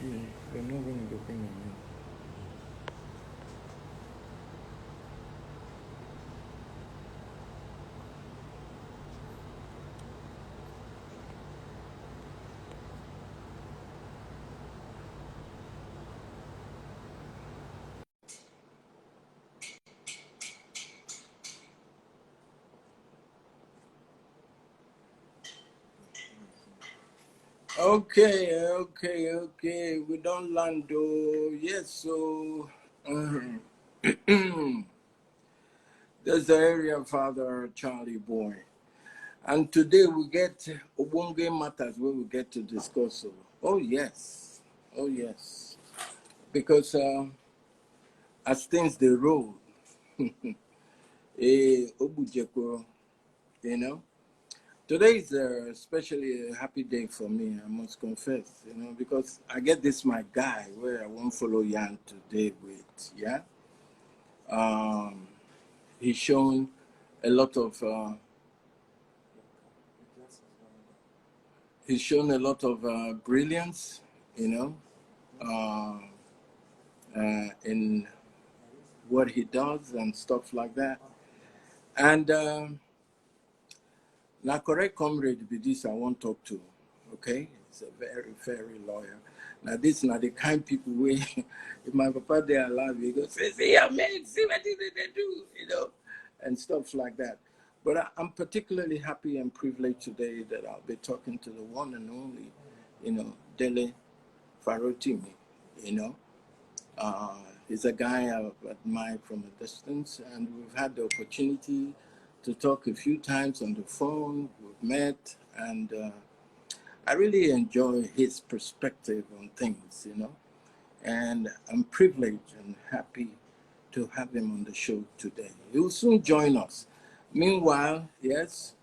We're not going to be paying you. Okay. We don't land though. Yes, so there's the area Father CharlyBoy. And today we get one game matters where we get to discuss. So, oh yes. Oh yes. Because as things they roll, Obujeko, you know. Today is especially a happy day for me, I must confess, because I get this my guy where I won't follow Yan today with, yeah. Um, he's shown a lot of brilliance, uh, in what he does and stuff like that. And now, correct comrade be this I won't talk to, okay? It's a very, very lawyer. Now, this is not the kind of people where if my papa they alive, he goes, see, yeah, man, see what they do, and stuff like that. But I'm particularly happy and privileged today that I'll be talking to the one and only, Dele Farotimi, you know. He's a guy I've admired from a distance, and we've had the opportunity to talk a few times on the phone. We've met, and I really enjoy his perspective on things, and I'm privileged and happy to have him on the show today. He will soon join us. Meanwhile, yes,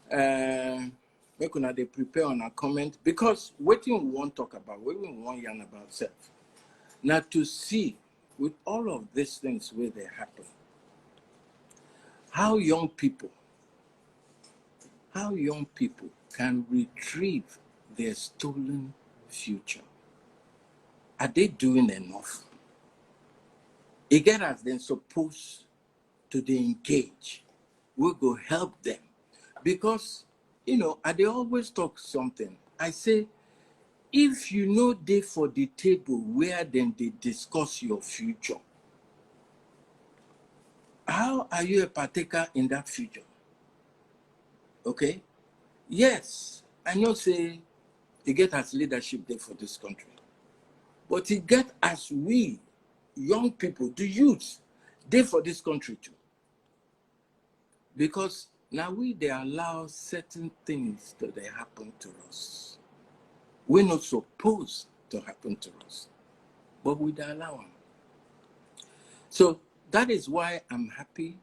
make una dey prepare on a comment because what we want to talk about, what we want yarn about self. Now to see with all of these things where they happen, how young people can retrieve their stolen future. Are they doing enough? Again, as they're supposed to they engage, we go help them. Because, I they always talk something. I say, if you know they for the table where then they discuss your future, how are you a partaker in that future? Okay? Yes, I know say he get as leadership there for this country. But he get as we, young people, the youth, there for this country too. Because now they allow certain things that they happen to us. We're not supposed to happen to us, but we allow them. So that is why I'm happy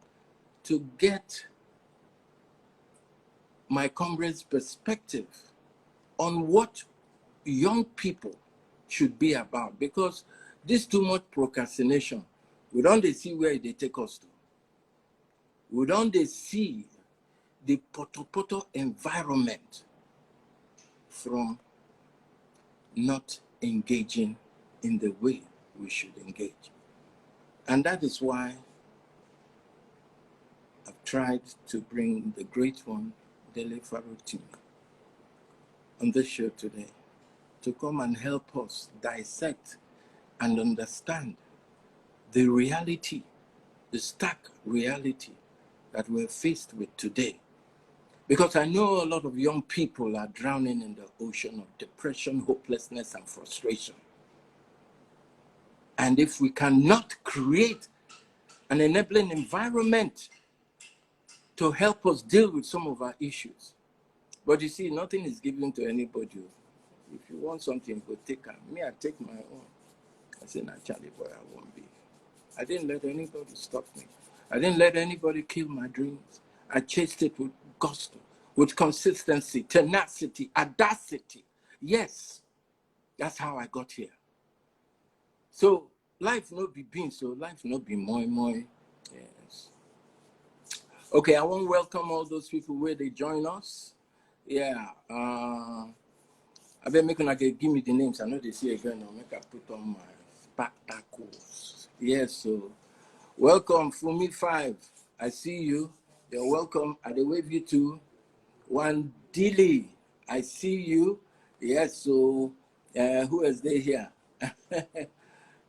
to get my comrade's perspective on what young people should be about, because this too much procrastination, we don't see where they take us to. We don't see the poto environment from not engaging in the way we should engage. And that is why I've tried to bring the great one, Dele Farotimi, on this show today to come and help us dissect and understand the reality, the stark reality that we're faced with today. Because I know a lot of young people are drowning in the ocean of depression, hopelessness, and frustration. And if we cannot create an enabling environment to help us deal with some of our issues, but you see, nothing is given to anybody. If you want something, go take it. Me, I take my own. I say, nah, CharlyBoy, I won't be. I didn't let anybody stop me. I didn't let anybody kill my dreams. I chased it with gusto, with consistency, tenacity, audacity. Yes, that's how I got here. So life not be being, so life not be moi. Yes. Okay, I want to welcome all those people where they join us. Yeah. I bet make give me the names. I know they see again. I'll make I put on my spectacles. Yes, so welcome, Fumi 5. I see you. You're welcome. I wave you too. One Dilly. I see you. Yes, so who is there here?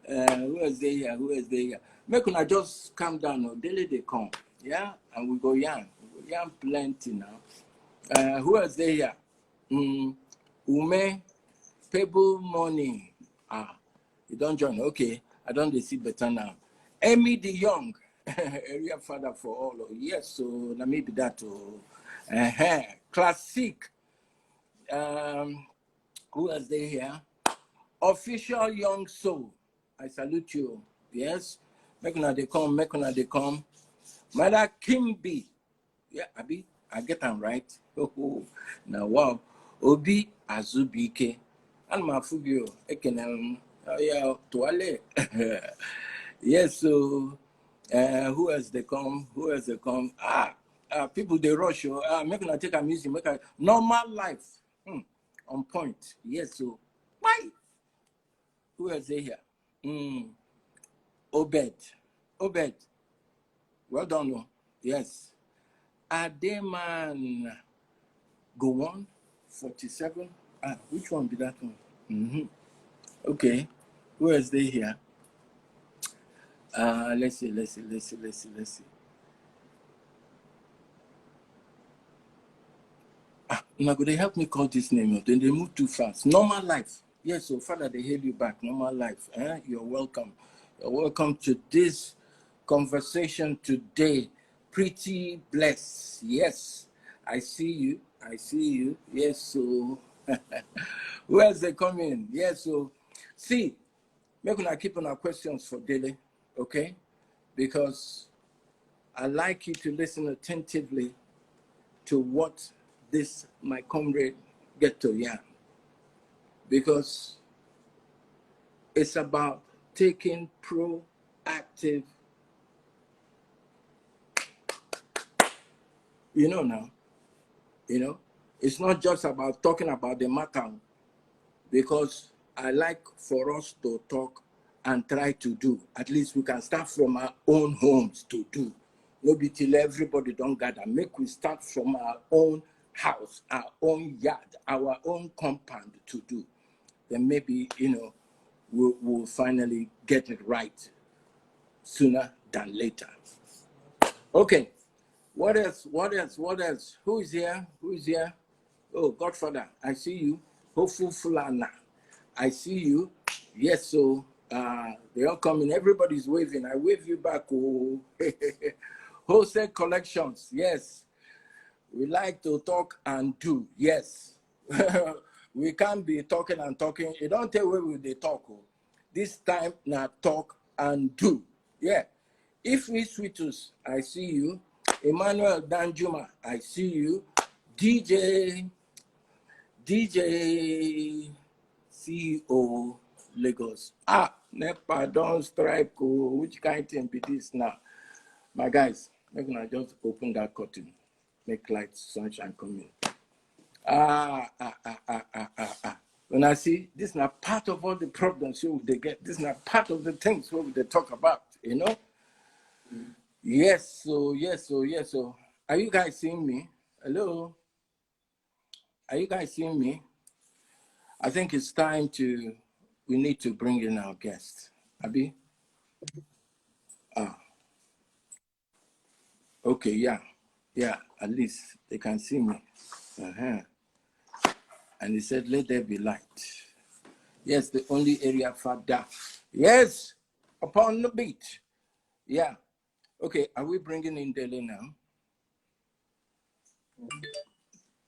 Who is there here? Who is there here? Make una just calm down. No, daily they come. Yeah, and we go yarn. We go yarn plenty now. Who is there here? Ume, Pebble Money. You don't join. Okay, I don't see better now. Emmy the Young, area father for all. Yes, so let me be that too. Classic. Who is there here? Official Young Soul. I salute you. Yes. Make una they come. Make una they come. Mother Kimby. Yeah, Abi. I get them right. Oh, now wow. Obi Azubike. And my fugio. Yeah, toilet. Yes, so who else they come? Who else they come? People they rush you. Make una take a music, make a normal life. On point. Yes, so why? Who else they here? Obed. Obed. Well done, no? Yes. Ademan. Go on. 47. Which one be that one? Okay. Who else they here? Let's see. Now, could they help me call this name? Then they move too fast. Normal life. Yes, so Father, they hail you back. Normal life. You're welcome. You're welcome to this conversation today. Pretty blessed. Yes, I see you. I see you. Yes, so who else they come in? Yes, so see, maybe I keep on our questions for daily, okay? Because I like you to listen attentively to what this my comrade get to yarn, because it's about taking proactive, it's not just about talking about the matter, because I like for us to talk and try to do. At least we can start from our own homes to do. No be till everybody don't gather. Make we start from our own house, our own yard, our own compound to do. Then maybe, we'll finally get it right sooner than later. Okay. What else? Who is here? Oh, Godfather, I see you. Hopeful Fulana, I see you. Yes, so they all coming. Everybody's waving. I wave you back. Oh, wholesale collections. Yes, we like to talk and do. Yes, we can't be talking and talking. You don't tell where they talk. Oh. This time now talk and do. Yeah. If we sweetus, I see you. Emmanuel Danjuma, I see you. DJ CEO Lagos. NEPA don't strike. Which kind of thing be this now? My guys, make me just open that curtain. Make light, sunshine come in. When I see this is not part of all the problems they get. This is not part of the things what they talk about, Yes, so. Are you guys seeing me? Hello? Are you guys seeing me? I think it's time we need to bring in our guest. Abi? Okay, yeah. Yeah, at least they can see me. And he said, let there be light. Yes, the only area father. Yes, upon the beach. Yeah. Okay, are we bringing in Dele now?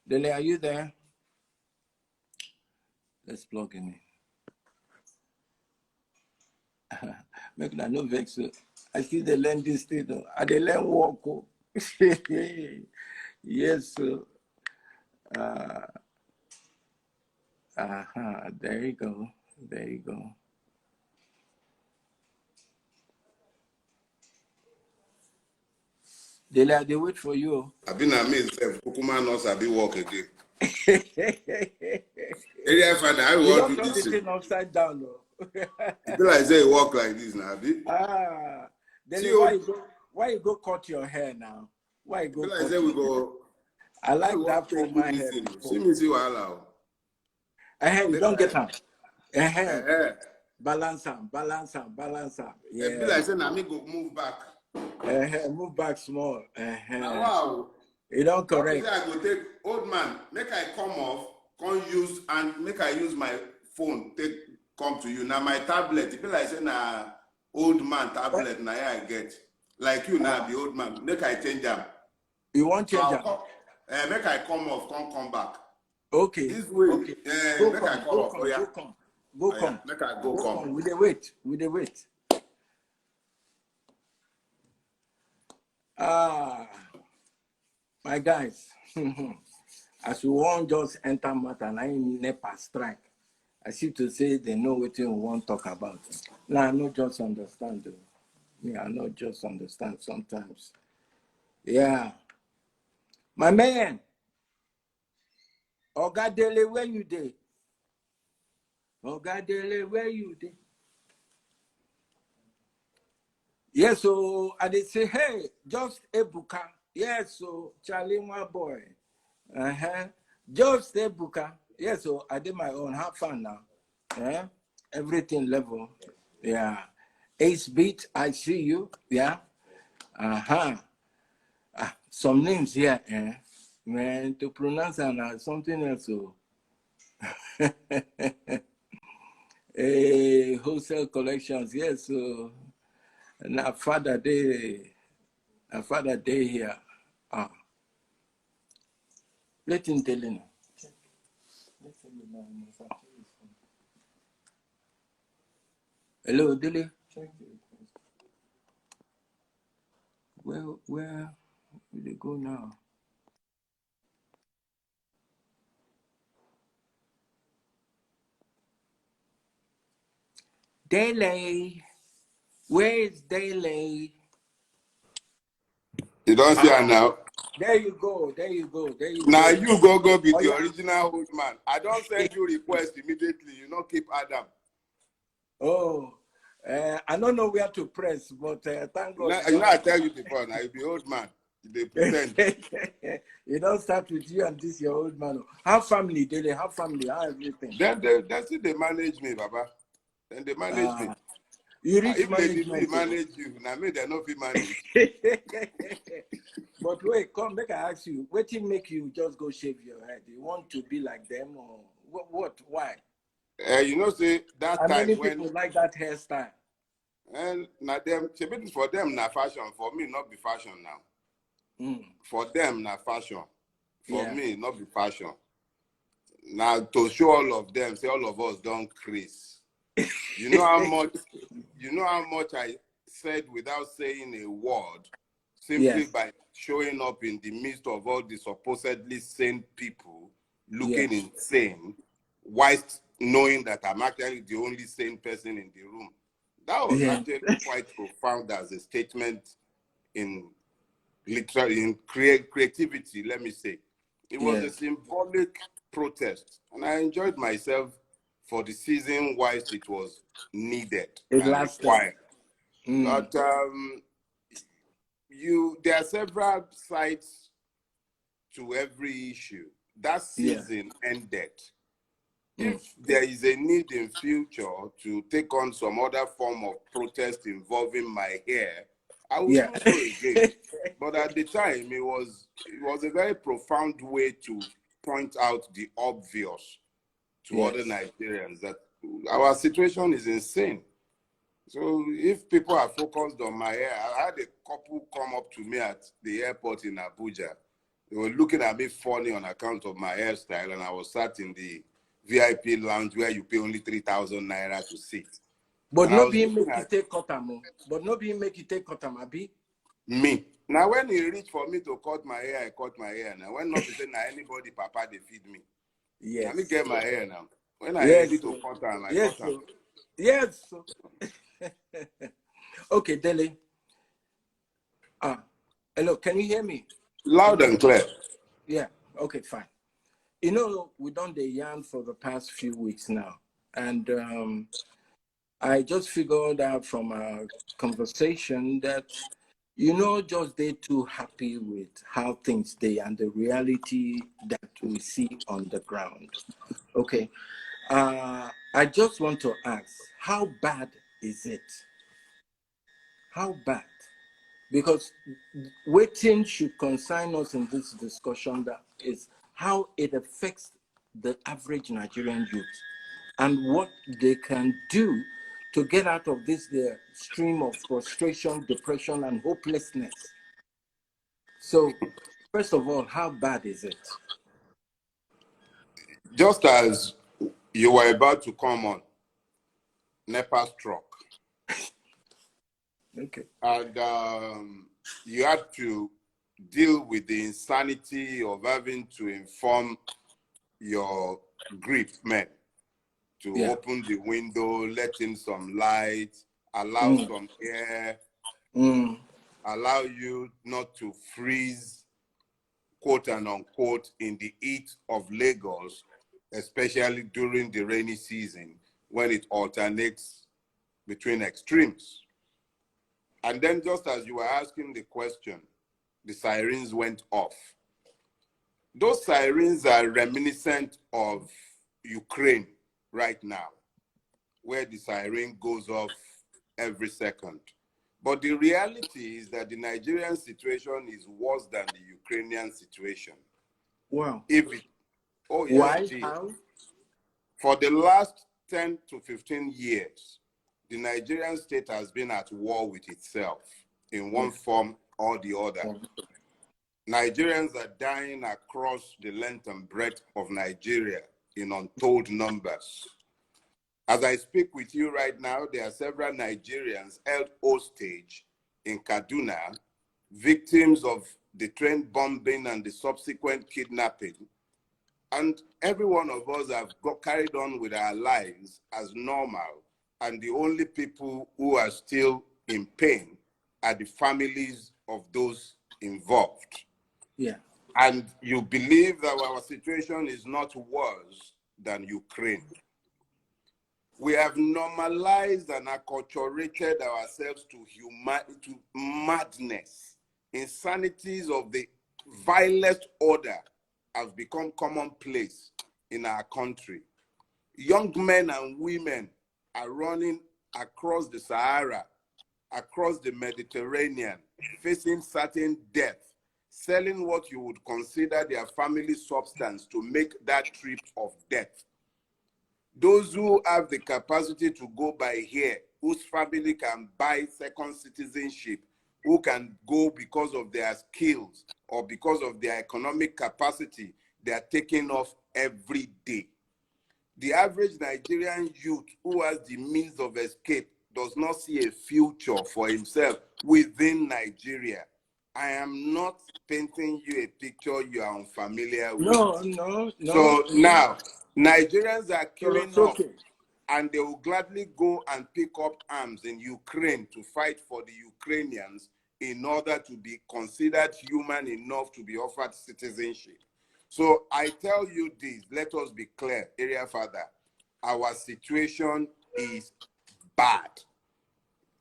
Dele, are you there? Let's plug him in. Make that no vex. I see they learn this thing. They learn walk. Yes, sir. There you go. They wait for you. I've been amazed. Kukuma knows I've been walk again. Area father, I You want don't to do turn the this. thing upside down, though. It be like say walk like this now, be. Then See, why you go cut your hair now? Why you it be go like cut say we go. I I like want that to for do my this hair thing. before. See me see wahala. You don't get them. Balance them. Yeah. It be like say na me go move back. Move back small. Wow. You don't correct. I go take old man, make I come off, come use and make I use my phone, take come to you. Now my tablet, it be like say na old man tablet now I get. Like you now be old man. Make I change them. You want change them? Make I come off, come back. Okay. This way, okay. make I come off. Go come. Make I go come. We dey wait. My guys, as we won't just enter matter, and I NEPA strike. I see to say they know what we want to talk about. Now I not just understand though. Me, I not just understand sometimes. Yeah. My man, Ogadele, where you dey? Ogadele, where you dey? Yes, so I did say, hey, just Ebuka. Yes, so CharlyBoy. Just Ebuka. Yes, so I did my own. Have fun now. Everything level. Yeah. Ace Beat, I see you. Yeah. Some names here, man, to pronounce and something else. So. Wholesale collections. Yes, so. Now, Father Day here. Let him tell you. Hello, Dilly. Where will they go now? Daily. Where is Daily? You don't see her now. There you go. Now you go with the original old man. I don't send you request immediately. You don't keep Adam. Oh, I don't know where to press, but thank God. I tell you before. Now you be old man. They pretend. You don't start with you and this your old man. Have family, Daily. Have family. Have everything. Then they manage me, Baba. Then they manage me. You reach if management. they manage you, now me they not be managed. But wait, come, make I ask you, what will make you just go shave your head? You want to be like them or what? Why? You know, say that and time many when people like that hairstyle. And now them, for them, na fashion. For me, not be fashion now. For them, na fashion. For me, not be fashion. Now to show all of them, say all of us don't crease. You know how much I said without saying a word, simply by showing up in the midst of all the supposedly sane people looking insane, whilst knowing that I'm actually the only sane person in the room. That was actually quite profound as a statement in creativity, let me say. It was a symbolic protest, and I enjoyed myself for the season whilst it was needed and required. But there are several sides to every issue. That season ended. If there is a need in future to take on some other form of protest involving my hair, I will do so again. But at the time, it was a very profound way to point out the obvious to other Nigerians that our situation is insane. So if people are focused on my hair, I had a couple come up to me at the airport in Abuja. They were looking at me funny on account of my hairstyle, and I was sat in the VIP lounge where you pay only 3,000 naira to sit. But no being make you take cotton, Abi. Me. Now when he reached for me to cut my hair, I cut my hair. Now when not to say now anybody, Papa, they feed me. Let me get my hair now. When I ready to cut them, I cut them. Yes. Okay, Dele. Hello, can you hear me? Loud and clear. Yeah. Okay, fine. You know, we done the yarn for the past few weeks now. And I just figured out from our conversation that, you know, just they too happy with how things they and the reality that we see on the ground. Okay. I just want to ask, how bad is it? How bad? Because waiting should concern us in this discussion that is how it affects the average Nigerian youth and what they can do to get out of this stream of frustration, depression, and hopelessness. So, first of all, how bad is it? Just as you were about to come on, NEPA struck. Okay. And you had to deal with the insanity of having to inform your grief men to open the window, let in some light, allow some air, allow you not to freeze, quote and unquote, in the heat of Lagos, especially during the rainy season when it alternates between extremes. And then just as you were asking the question, the sirens went off. Those sirens are reminiscent of Ukraine right now, where the siren goes off every second. But the reality is that the Nigerian situation is worse than the Ukrainian situation. Wow. Oh, yes, why? it is. How? For the last 10 to 15 years, the Nigerian state has been at war with itself in one form or the other. Nigerians are dying across the length and breadth of Nigeria in untold numbers. As I speak with you right now, there are several Nigerians held hostage in Kaduna, victims of the train bombing and the subsequent kidnapping. And every one of us have carried on with our lives as normal. And the only people who are still in pain are the families of those involved. Yeah. And you believe that our situation is not worse than Ukraine. We have normalized and acculturated ourselves to madness. Insanities of the vilest order have become commonplace in our country. Young men and women are running across the Sahara, across the Mediterranean, facing certain death, selling what you would consider their family substance to make that trip of death. Those who have the capacity to go by here, whose family can buy second citizenship, who can go because of their skills or because of their economic capacity, they are taking off every day. The average Nigerian youth who has the means of escape does not see a future for himself within Nigeria. I am not painting you a picture you are unfamiliar with. No. So now, Nigerians are queuing up, okay. and they will gladly go and pick up arms in Ukraine to fight for the Ukrainians in order to be considered human enough to be offered citizenship. So I tell you this, let us be clear, area father, our situation is bad.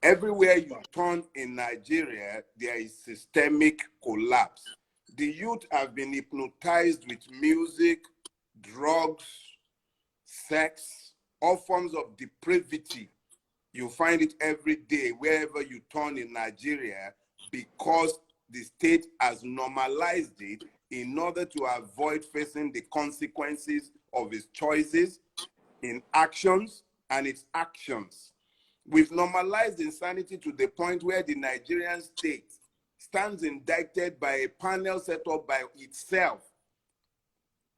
Everywhere you turn in Nigeria, there is systemic collapse. The youth have been hypnotized with music, drugs, sex, all forms of depravity. You find it every day wherever you turn in Nigeria because the state has normalized it in order to avoid facing the consequences of its choices in actions and its actions. We've normalized insanity to the point where the Nigerian state stands indicted by a panel set up by itself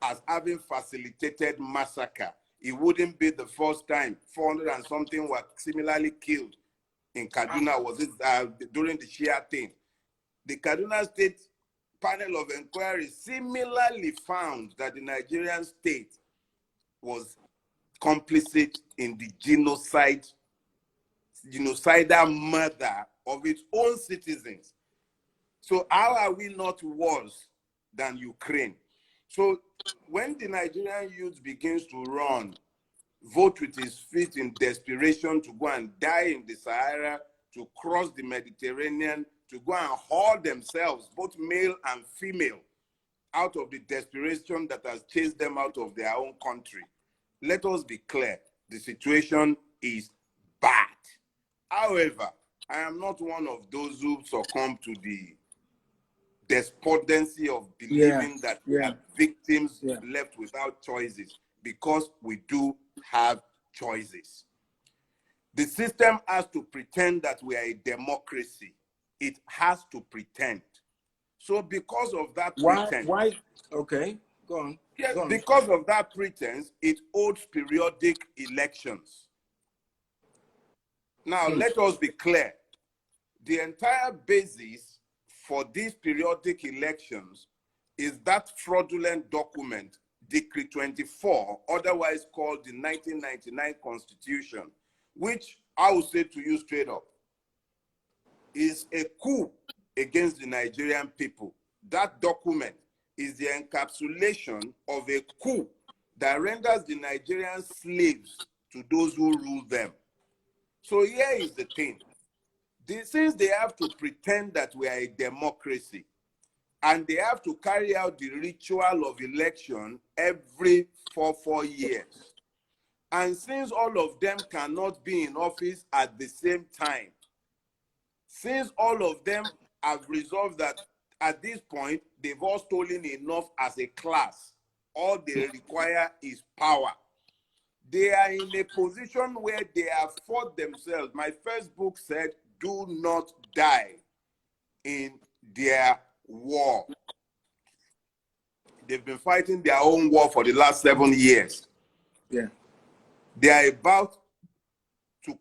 as having facilitated massacre. It wouldn't be the first time 400 and something were similarly killed in Kaduna, was it during the Shia thing. The Kaduna State panel of inquiry similarly found that the Nigerian state was complicit in the genocidal murder of its own citizens. So how are we not worse than Ukraine? So when the Nigerian youth begins to run, vote with his feet in desperation to go and die in the Sahara, to cross the Mediterranean, to go and haul themselves, both male and female, out of the desperation that has chased them out of their own country. Let us be clear, the situation is bad. However, I am not one of those who succumb to the despondency of believing that we are victims left without choices, because we do have choices. The system has to pretend that we are a democracy. It has to pretend. So because of that pretense, okay, go on. Yes, go on. Because of that pretense, it holds periodic elections. Now, let us be clear. The entire basis for these periodic elections is that fraudulent document, Decree 24, otherwise called the 1999 Constitution, which I will say to you straight up, is a coup against the Nigerian people. That document is the encapsulation of a coup that renders the Nigerians slaves to those who rule them. So here is the thing. Since they have to pretend that we are a democracy, and they have to carry out the ritual of election every 4 years, and since all of them cannot be in office at the same time, since all of them have resolved that at this point, they've all stolen enough as a class, all they require is power. They are in a position where they have fought themselves. My first book said, do not die in their war. They've been fighting their own war for the last 7 years. Yeah. They are about to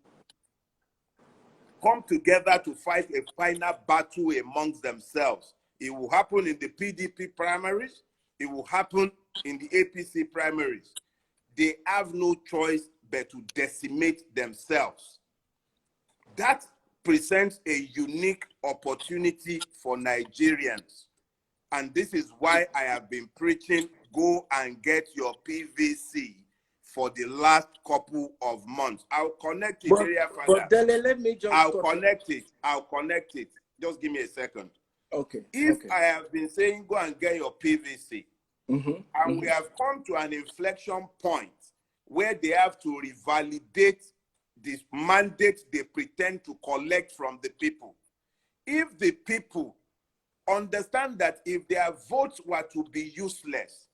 come together to fight a final battle amongst themselves. It will happen in the PDP primaries. It will happen in the APC primaries. They have no choice but to decimate themselves. That presents a unique opportunity for Nigerians. And this is why I have been preaching, go and get your PVC for the last couple of months. I'll connect it, area father. But Dele, let me just I'll connect it. Just give me a second. Okay. If I have been saying, go and get your PVC, and we have come to an inflection point where they have to revalidate this mandate they pretend to collect from the people. If the people understand that if their votes were to be useless,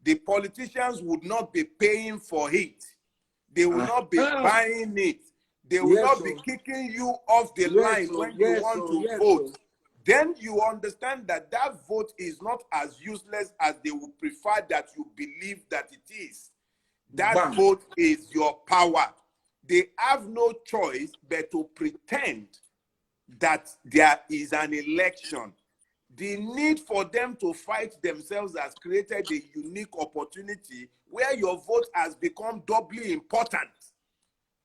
the politicians would not be paying for it. They will not be buying it. They will not be kicking you off the line when you want to vote. Then you understand that that vote is not as useless as they would prefer that you believe that it is. That vote is your power. They have no choice but to pretend that there is an election. The need for them to fight themselves has created a unique opportunity where your vote has become doubly important.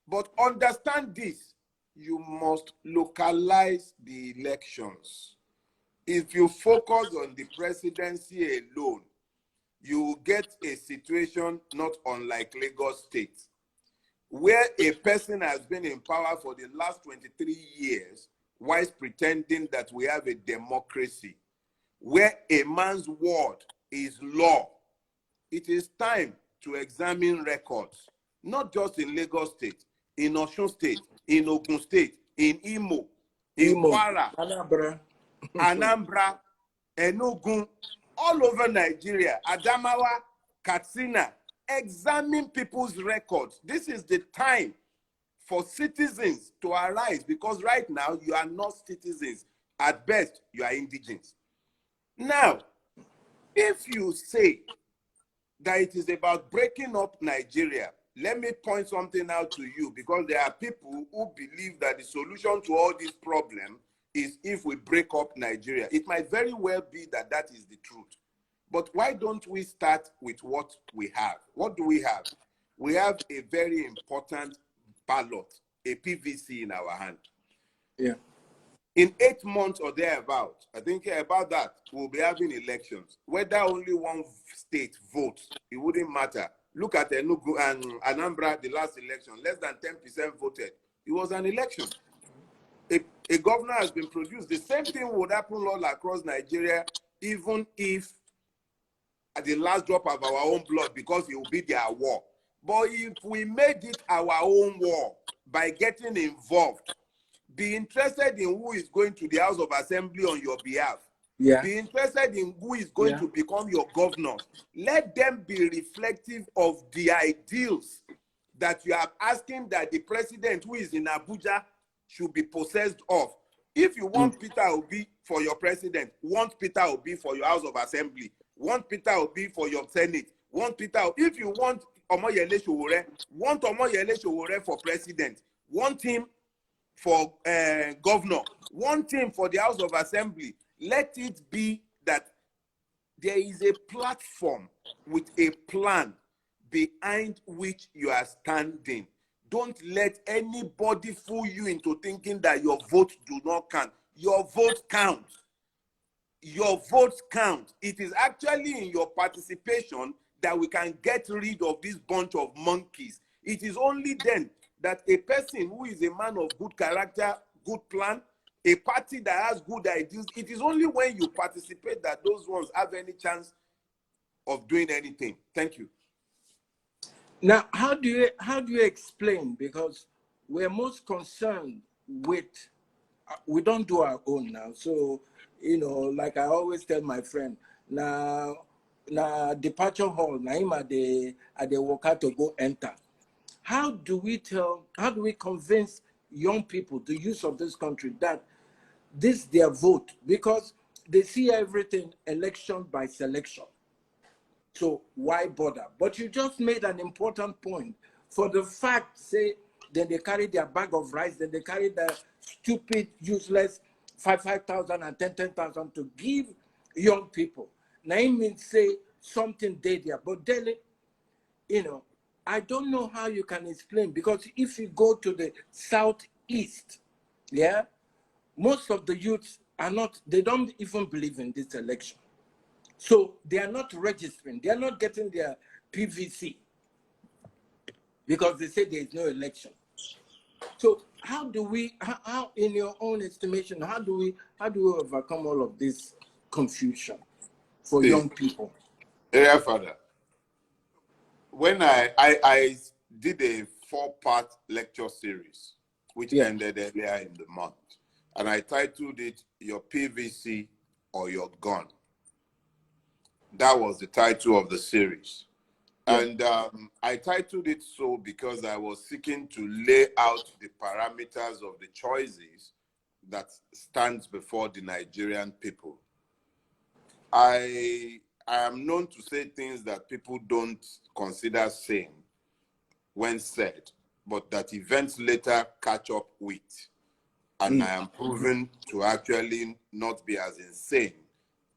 But understand this, you must localize the elections. If you focus on the presidency alone, you will get a situation not unlike Lagos State, where a person has been in power for the last 23 years whilst pretending that we have a democracy, where a man's word is law. It is time to examine records, not just in Lagos State, in Osun State, in Ogun State, in Imo, in Kwara, Anambra, Enugu, all over Nigeria, Adamawa, Katsina. Examine people's records. This is the time for citizens to arise, because right now you are not citizens. At best, you are indigents. Now, if you say that it is about breaking up Nigeria, let me point something out to you, because there are people who believe that the solution to all this problem is if we break up Nigeria. It might very well be that that is the truth. But why don't we start with what we have? What do we have? We have a very important ballot, a PVC in our hand. Yeah. In 8 months or thereabout, I think about that, we'll be having elections. Whether only one state votes, it wouldn't matter. Look at Enugu and Anambra, the last election, less than 10% voted. It was an election. A governor has been produced. The same thing would happen all across Nigeria, even if at the last drop of our own blood, because it will be their war. But if we made it our own war by getting involved, be interested in who is going to the House of Assembly on your behalf. Yeah. Be interested in who is going to become your governor. Let them be reflective of the ideals that you are asking that the president who is in Abuja should be possessed of. If you want Peter Obi for your president, want Peter Obi for your House of Assembly, want Peter Obi for your Senate, want Peter Obi. If you want Omoyele Sowore, want Omoyele Sowore for president, want him for governor, want him for the House of Assembly. Let it be that there is a platform with a plan behind which you are standing. Don't let anybody fool you into thinking that your vote do not count. Your vote counts. Your votes count. It is actually in your participation that we can get rid of this bunch of monkeys. It is only then that a person who is a man of good character, good plan, a party that has good ideas, it is only when you participate that those ones have any chance of doing anything. Thank you. Now, how do you explain? Because we're most concerned with, we don't do our own now. So, you know, like I always tell my friend, now departure hall, now him at the worker to go enter. How do we convince young people, the youth of this country, that this their vote? Because they see everything election by selection. So why bother? But you just made an important point. For the fact, say, then they carry their bag of rice, then they carry the stupid, useless 5,000 and 10,000 to give young people. Now it means say something there, but daily, you know, I don't know how you can explain, because if you go to the southeast, yeah, most of the youths are not, they don't even believe in this election. So they are not registering. They are not getting their PVC because they say there is no election. So how do we, how in your own estimation, how do we overcome all of this confusion for young people? Yeah, Father. When I did a 4-part lecture series, which ended earlier in the month, and I titled it "Your PVC or Your Gun." That was the title of the series. And I titled it so because I was seeking to lay out the parameters of the choices that stands before the Nigerian people. I am known to say things that people don't consider saying when said, but that events later catch up with. And I am proven to actually not be as insane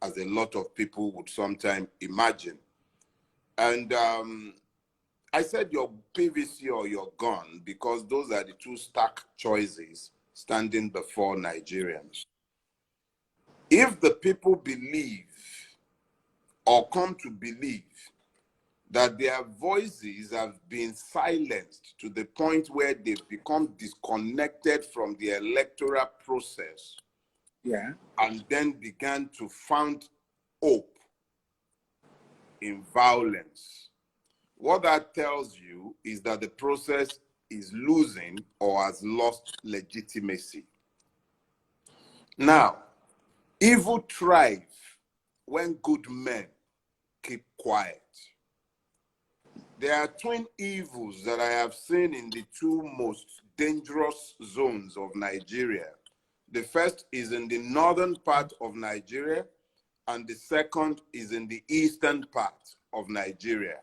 as a lot of people would sometimes imagine. And I said your PVC or your gun because those are the two stark choices standing before Nigerians. If the people believe or come to believe that their voices have been silenced to the point where they've become disconnected from the electoral process, and then began to found hope in violence, what that tells you is that the process is losing or has lost legitimacy. Now, evil thrive when good men keep quiet. There are twin evils that I have seen in the two most dangerous zones of Nigeria. The first is in the northern part of Nigeria, and the second is in the eastern part of Nigeria.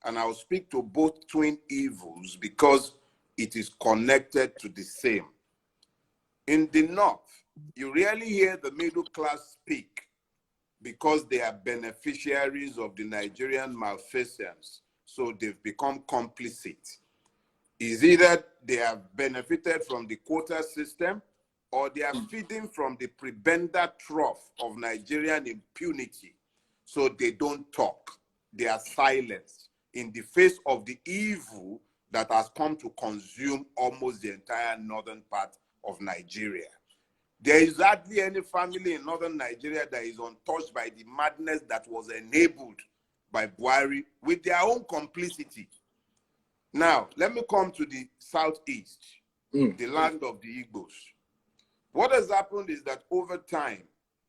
And I'll speak to both twin evils because it is connected to the same. In the north, you rarely hear the middle class speak because they are beneficiaries of the Nigerian malfeasance, so they've become complicit. Is either they have benefited from the quota system, or they are feeding from the prebenda trough of Nigerian impunity, so they don't talk. They are silenced in the face of the evil that has come to consume almost the entire northern part of Nigeria. There is hardly any family in northern Nigeria that is untouched by the madness that was enabled by Buhari with their own complicity. Now, let me come to the southeast, the land of the Igbos. What has happened is that over time,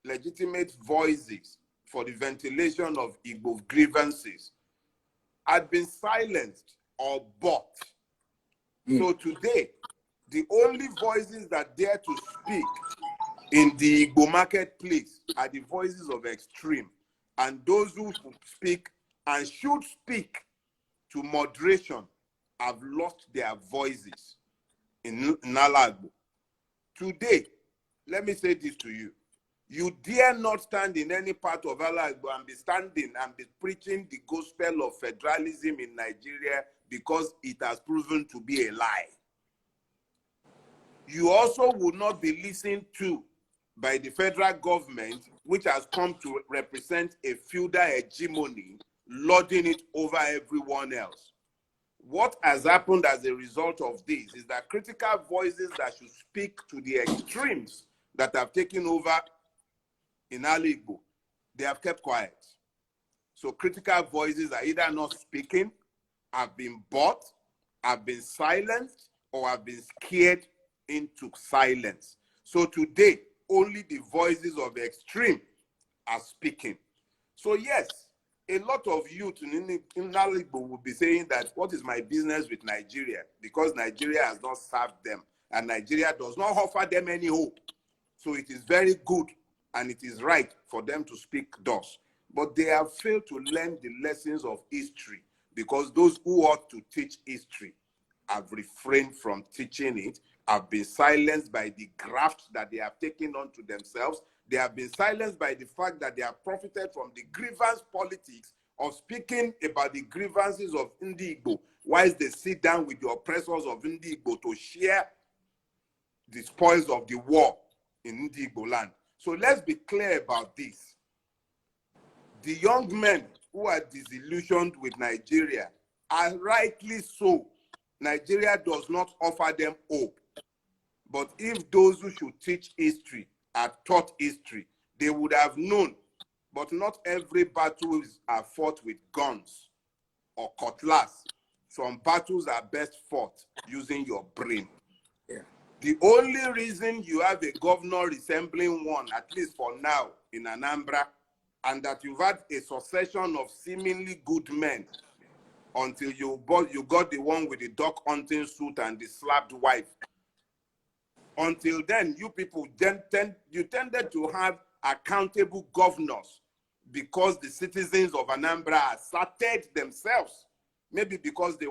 legitimate voices for the ventilation of Igbo grievances had been silenced or bought. So today, the only voices that dare to speak in the Igbo marketplace are the voices of extreme, and those who speak and should speak to moderation have lost their voices in Nalagbo. Today, let me say this to you. You dare not stand in any part of Alagbo and be standing and be preaching the gospel of federalism in Nigeria because it has proven to be a lie. You also will not be listened to by the federal government, which has come to represent a feudal hegemony, lording it over everyone else. What has happened as a result of this is that critical voices that should speak to the extremes that have taken over in Aligbo, they have kept quiet. So critical voices are either not speaking, have been bought, have been silenced, or have been scared into silence. So today, only the voices of the extreme are speaking. So yes, a lot of youth in Aligbo will be saying that, what is my business with Nigeria? Because Nigeria has not served them, and Nigeria does not offer them any hope. So it is very good and it is right for them to speak thus. But they have failed to learn the lessons of history, because those who ought to teach history have refrained from teaching it, have been silenced by the graft that they have taken onto themselves. They have been silenced by the fact that they have profited from the grievance politics of speaking about the grievances of Ndi-Igbo, whilst they sit down with the oppressors of Ndi-Igbo to share the spoils of the war in Ndi-Igbo land. So let's be clear about this. The young men who are disillusioned with Nigeria are rightly so. Nigeria does not offer them hope. But if those who should teach history had taught history, they would have known. But not every battle are fought with guns or cutlass. Some battles are best fought using your brain. Yeah. The only reason you have a governor resembling one, at least for now, in Anambra, and that you've had a succession of seemingly good men until you got the one with the duck hunting suit and the slapped wife. Until then, you people tended to have accountable governors because the citizens of Anambra asserted themselves. Maybe because they've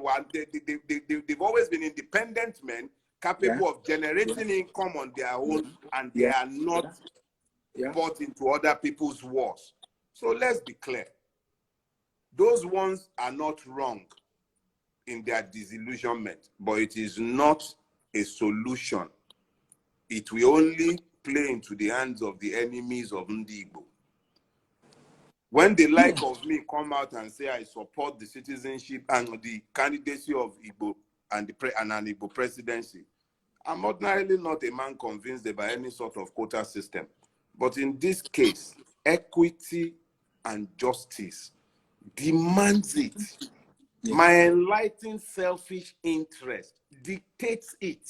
always been independent men, capable of generating income on their own, and they are not bought into other people's wars. So let's be clear. Those ones are not wrong in their disillusionment, but it is not a solution. It will only play into the hands of the enemies of Ndi-Igbo. When the like of me come out and say I support the citizenship and the candidacy of Igbo and an Igbo presidency, I'm ordinarily not a man convinced about any sort of quota system. But in this case, equity and justice demands it. Yes. My enlightened selfish interest dictates it.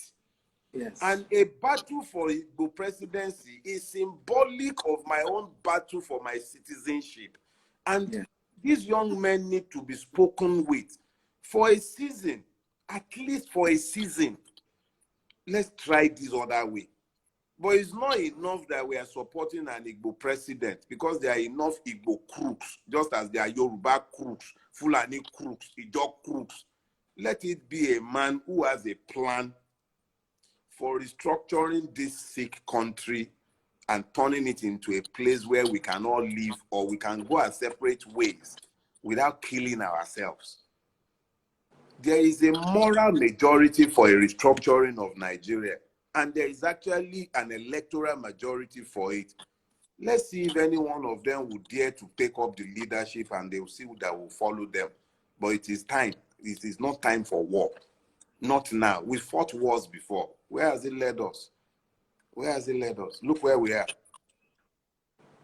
Yes. And a battle for Igbo presidency is symbolic of my own battle for my citizenship. And these young men need to be spoken with for a season, at least for a season. Let's try this other way. But it's not enough that we are supporting an Igbo president, because there are enough Igbo crooks, just as there are Yoruba crooks, Fulani crooks, Ijo crooks. Let it be a man who has a plan for restructuring this sick country and turning it into a place where we can all live, or we can go our separate ways without killing ourselves. There is a moral majority for a restructuring of Nigeria, and there is actually an electoral majority for it, let's see if any one of them would dare to take up the leadership, and they'll see that will follow them. But it is time. It is not time for war. Not now. We fought wars before. Where has it led us? Where has it led us? Look where we are.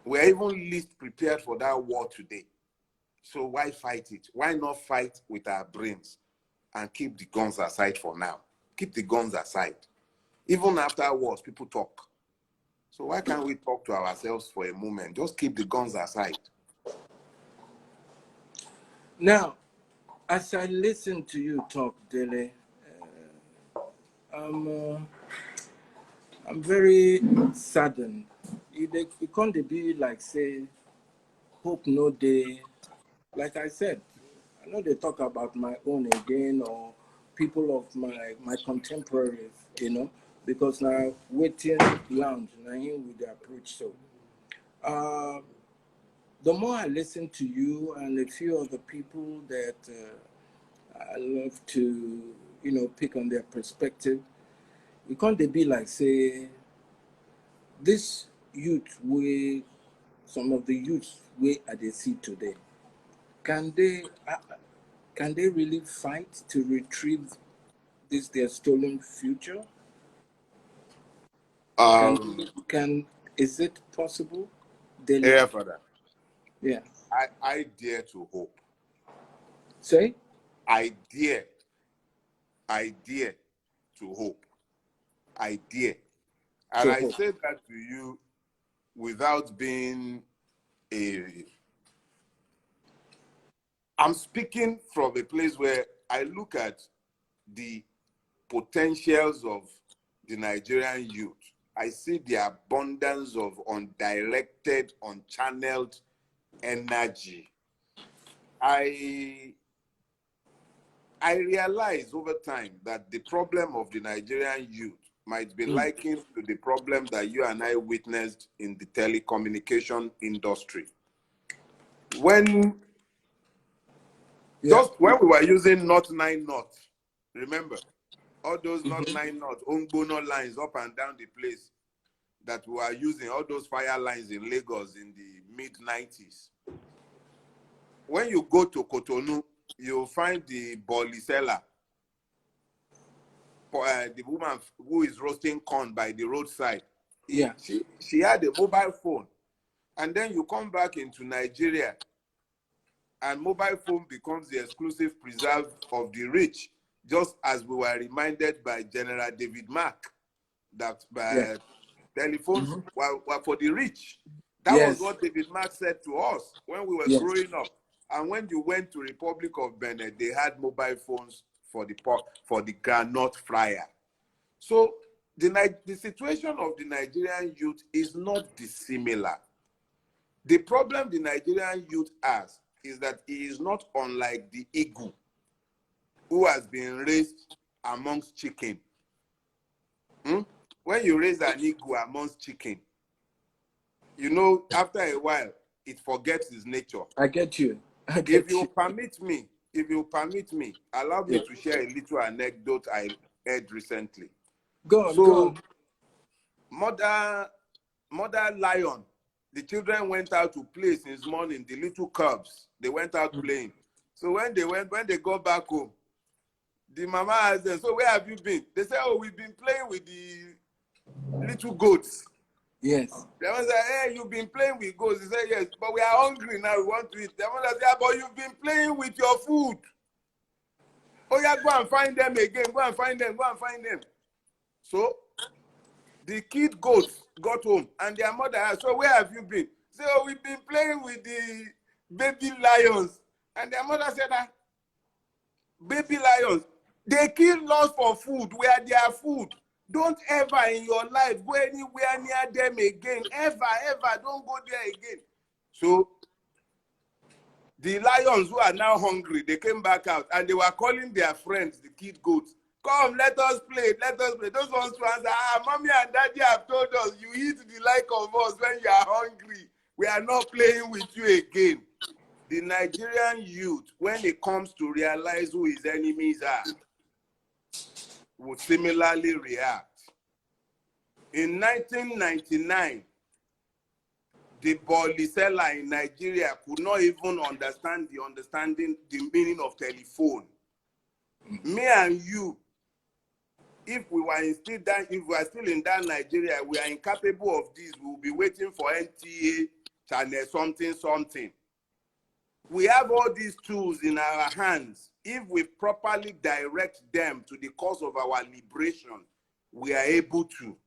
We are even least prepared for that war today. So why fight it? Why not fight with our brains and keep the guns aside for now? Keep the guns aside. Even after wars, people talk. So why can't we talk to ourselves for a moment? Just keep the guns aside. Now, as I listen to you talk, Dele, I'm very saddened. It can't be like, say, hope no day. Like I said, I know they talk about my own again, or people of my contemporaries, because now waiting lounge, now him with the approach. So the more I listen to you and a few other people that I love to, pick on their perspective, it can't be like, say, this youth some of the youths where they see today, can they really fight to retrieve this their stolen future? Can is it possible? Yeah, Father. Yeah. I dare to hope. Say? I dare to hope. I dare. And I say that to you without being I'm speaking from a place where I look at the potentials of the Nigerian youth. I see the abundance of undirected, unchanneled energy. I realize over time that the problem of the Nigerian youth might be likened to the problem that you and I witnessed in the telecommunication industry. Just when we were using Not 9 Not, remember? All those Not 9 Not, Ongbono lines up and down the place that we were using, all those fire lines in Lagos in the mid-90s. When you go to Cotonou, you'll find the Boli seller, the woman who is roasting corn by the roadside. She had a mobile phone. And then you come back into Nigeria, and mobile phone becomes the exclusive preserve of the rich, just as we were reminded by General David Mack that telephones were for the rich. That was what David Mack said to us when we were growing up. And when you went to Republic of Benin, they had mobile phones for the groundnut fryer. So the situation of the Nigerian youth is not dissimilar. The problem the Nigerian youth has is that he is not unlike the eagle who has been raised amongst chicken. When you raise an eagle amongst chicken, after a while, it forgets its nature. I get you. If you permit me, allow me to share a little anecdote I heard recently. Go on. Mother lion, the children went out to play since morning, the little cubs, they went out playing. So when they got back home, the mama asked them, so where have you been? They said, oh, we've been playing with the little goats. Yes. The mother said, hey, you've been playing with goats. He said, yes, but we are hungry now, we want to eat. The mother said, yeah, but you've been playing with your food. Oh yeah, go and find them again, go and find them. So the kid goats got home, and their mother asked, so where have you been? Say, oh, we've been playing with the baby lions. And their mother said, baby lions, they kill us for food, where their food. Don't ever in your life go anywhere near them again. Ever, don't go there again. So the lions who are now hungry, they came back out, and they were calling their friends, the kid goats. Come, let us play. Those ones to answer, mommy and daddy have told us you eat the like of us when you are hungry. We are not playing with you again. The Nigerian youth, when it comes to realize who his enemies are, would similarly react. In 1999, the Bolisela in Nigeria could not even understand the meaning of telephone. Me and you, if we were still in that Nigeria, we are incapable of this. We will be waiting for NTA channel something. We have all these tools in our hands. If we properly direct them to the cause of our liberation, we are able to.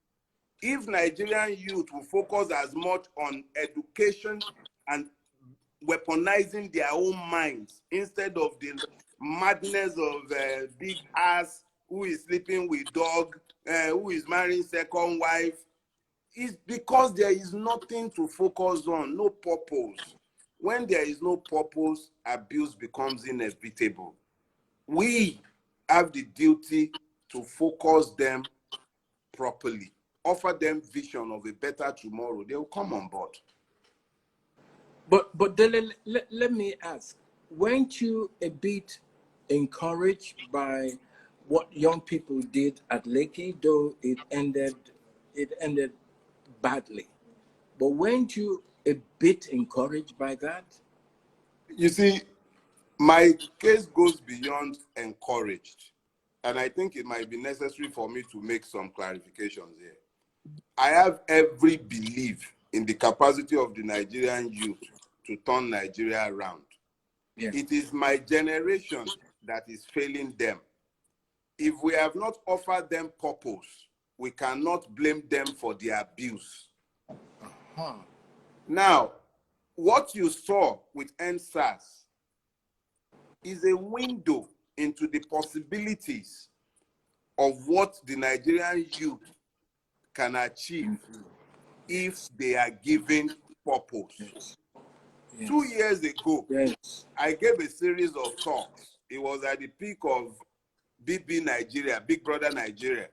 If Nigerian youth will focus as much on education and weaponizing their own minds instead of the madness of big ass who is sleeping with dog, who is marrying second wife, it's because there is nothing to focus on, no purpose. When there is no purpose, abuse becomes inevitable. We have the duty to focus them properly, offer them vision of a better tomorrow. They will come on board. But Dele, let me ask, weren't you a bit encouraged by what young people did at Lekki, though it ended badly? But weren't you a bit encouraged by that? You see, my case goes beyond encouraged, and I think it might be necessary for me to make some clarifications here. I have every belief in the capacity of the Nigerian youth to turn Nigeria around. Yeah. It is my generation that is failing them. If we have not offered them purpose, we cannot blame them for their abuse. Now, what you saw with NSAS is a window into the possibilities of what the Nigerian youth can achieve if they are given purpose. Yes. 2 years ago, yes. I gave a series of talks. It was at the peak of BB Nigeria, Big Brother Nigeria.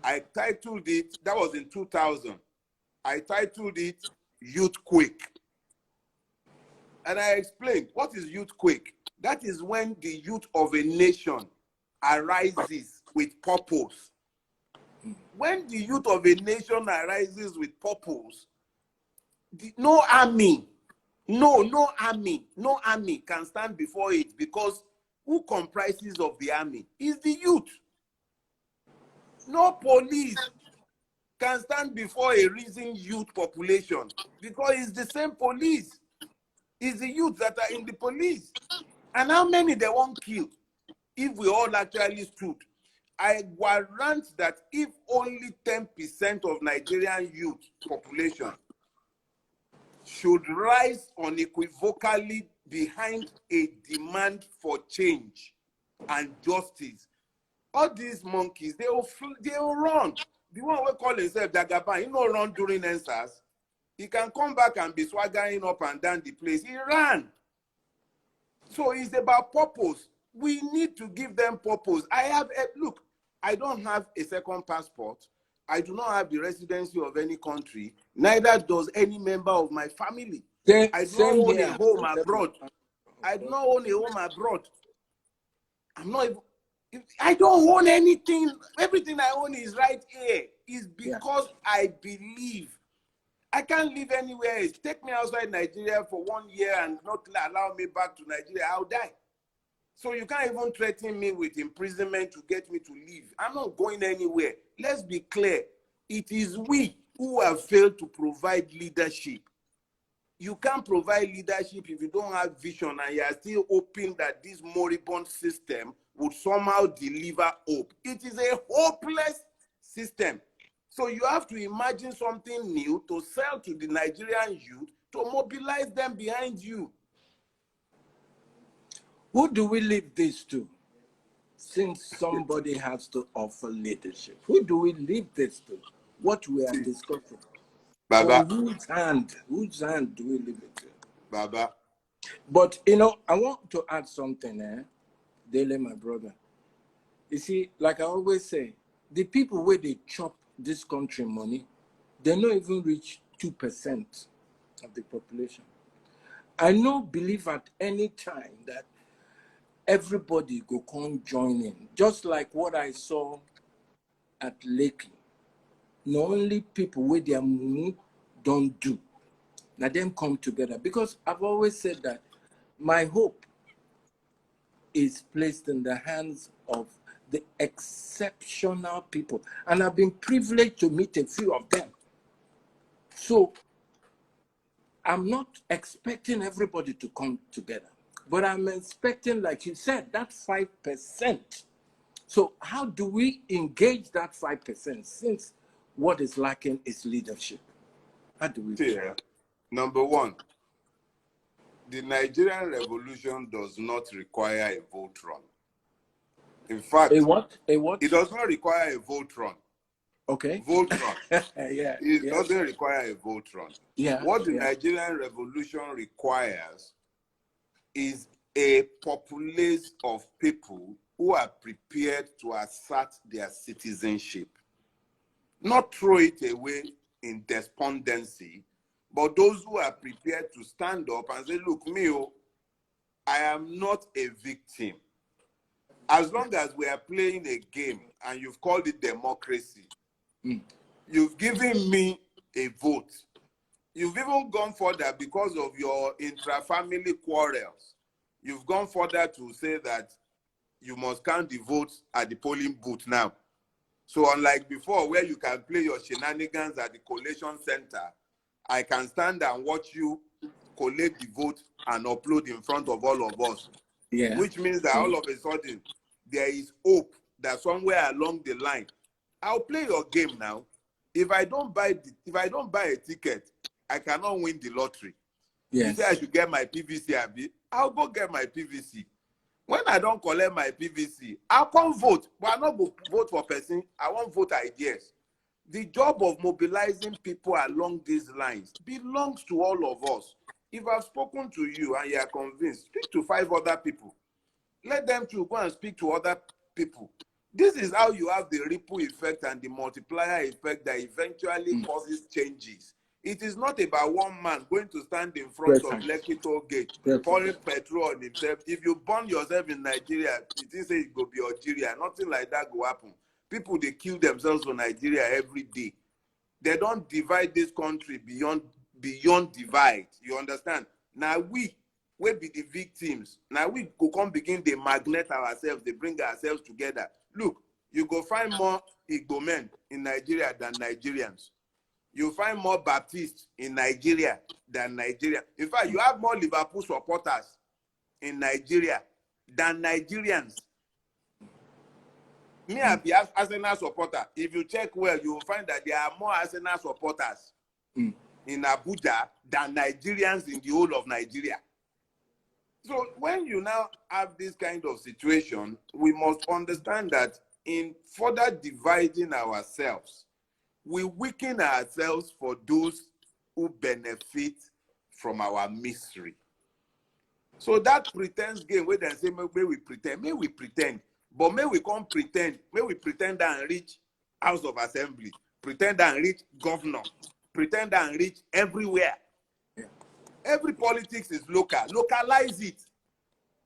I titled it, that was in 2000. I titled it Youth Quake. And I explained, what is youth quake? That is when the youth of a nation arises with purpose. When the youth of a nation arises with purpose, no army can stand before it, because who comprises of the army is the youth. No police can stand before a reasoned youth population, because it's the same police. It's the youth that are in the police. And how many they won't kill if we all actually stood? I warrant that if only 10% of Nigerian youth population should rise unequivocally behind a demand for change and justice, all these monkeys, they will run. The one we call himself Dagaban, he no run during NSAS. He can come back and be swaggering up and down the place. He ran. So it's about purpose. We need to give them purpose. Look, I don't have a second passport. I do not have the residency of any country. Neither does any member of my family. I do not own a home abroad. I do not own a home abroad. I don't own anything. Everything I own is right here. It's because I believe. I can't live anywhere else. Take me outside Nigeria for 1 year and not allow me back to Nigeria, I'll die. So you can't even threaten me with imprisonment to get me to leave. I'm not going anywhere. Let's be clear. It is we who have failed to provide leadership. You can't provide leadership if you don't have vision, and you are still hoping that this moribund system would somehow deliver hope. It is a hopeless system. So you have to imagine something new to sell to the Nigerian youth to mobilize them behind you. Who do we leave this to? Since somebody has to offer leadership, who do we leave this to? What we are discussing. Baba. Whose hand do we leave it to? Baba. But, I want to add something, Dele, my brother. You see, like I always say, the people where they chop this country money, they don't even reach 2% of the population. I no believe at any time that everybody go come join in, just like what I saw at Lekki. not only people with their mumu don't do. Now them come together. Because I've always said that my hope is placed in the hands of the exceptional people. And I've been privileged to meet a few of them. So I'm not expecting everybody to come together, but I'm expecting, like you said, that 5%. So how do we engage that 5% since what is lacking is leadership? How do we do Yeah. Number one, the Nigerian revolution does not require a vote run. In fact, a what? A what? it does not require a vote run. Okay. Vote run. Yeah. It doesn't require a vote run. Yeah. What the yeah. Nigerian revolution requires is a populace of people who are prepared to assert their citizenship. Not throw it away in despondency, but those who are prepared to stand up and say, look, I am not a victim. As long as we are playing a game and you've called it democracy, you've given me a vote. You've even gone further because of your intra-family quarrels. You've gone further to say that you must count the votes at the polling booth now. So unlike before, where you can play your shenanigans at the collation center, I can stand and watch you collate the vote and upload in front of all of us. Yeah. Which means that all of a sudden, there is hope that somewhere along the line, I'll play your game now. If I don't buy a ticket, I cannot win the lottery. Yes. You say I should get my PVC, Abi, I'll go get my PVC. When I don't collect my PVC, I'll come vote. But I'm not going to vote for person. I won't vote ideas. The job of mobilizing people along these lines belongs to all of us. If I've spoken to you and you are convinced, speak to 5 other people. Let them to go and speak to other people. This is how you have the ripple effect and the multiplier effect that eventually causes changes. It is not about one man going to stand in front of Lekki Toll Gate, pouring petrol on himself. If you burn yourself in Nigeria, it is it go be Algeria. Nothing like that go happen. People, they kill themselves for Nigeria every day. They don't divide this country beyond divide. You understand? Now we be the victims. Now we go come begin, they magnet ourselves, they bring ourselves together. Look, you go find more Igbo men in Nigeria than Nigerians. You find more Baptists in Nigeria than Nigeria. In fact, you have more Liverpool supporters in Nigeria than Nigerians. Me, I be Arsenal supporter. If you check well, you will find that there are more Arsenal supporters in Abuja than Nigerians in the whole of Nigeria. So when you now have this kind of situation, we must understand that in further dividing ourselves, we weaken ourselves for those who benefit from our misery. So that pretense game where they say, may we pretend, but may we come pretend, may we pretend and reach House of Assembly, pretend and reach governor, pretend and reach everywhere. Yeah. Every politics is local. Localize it.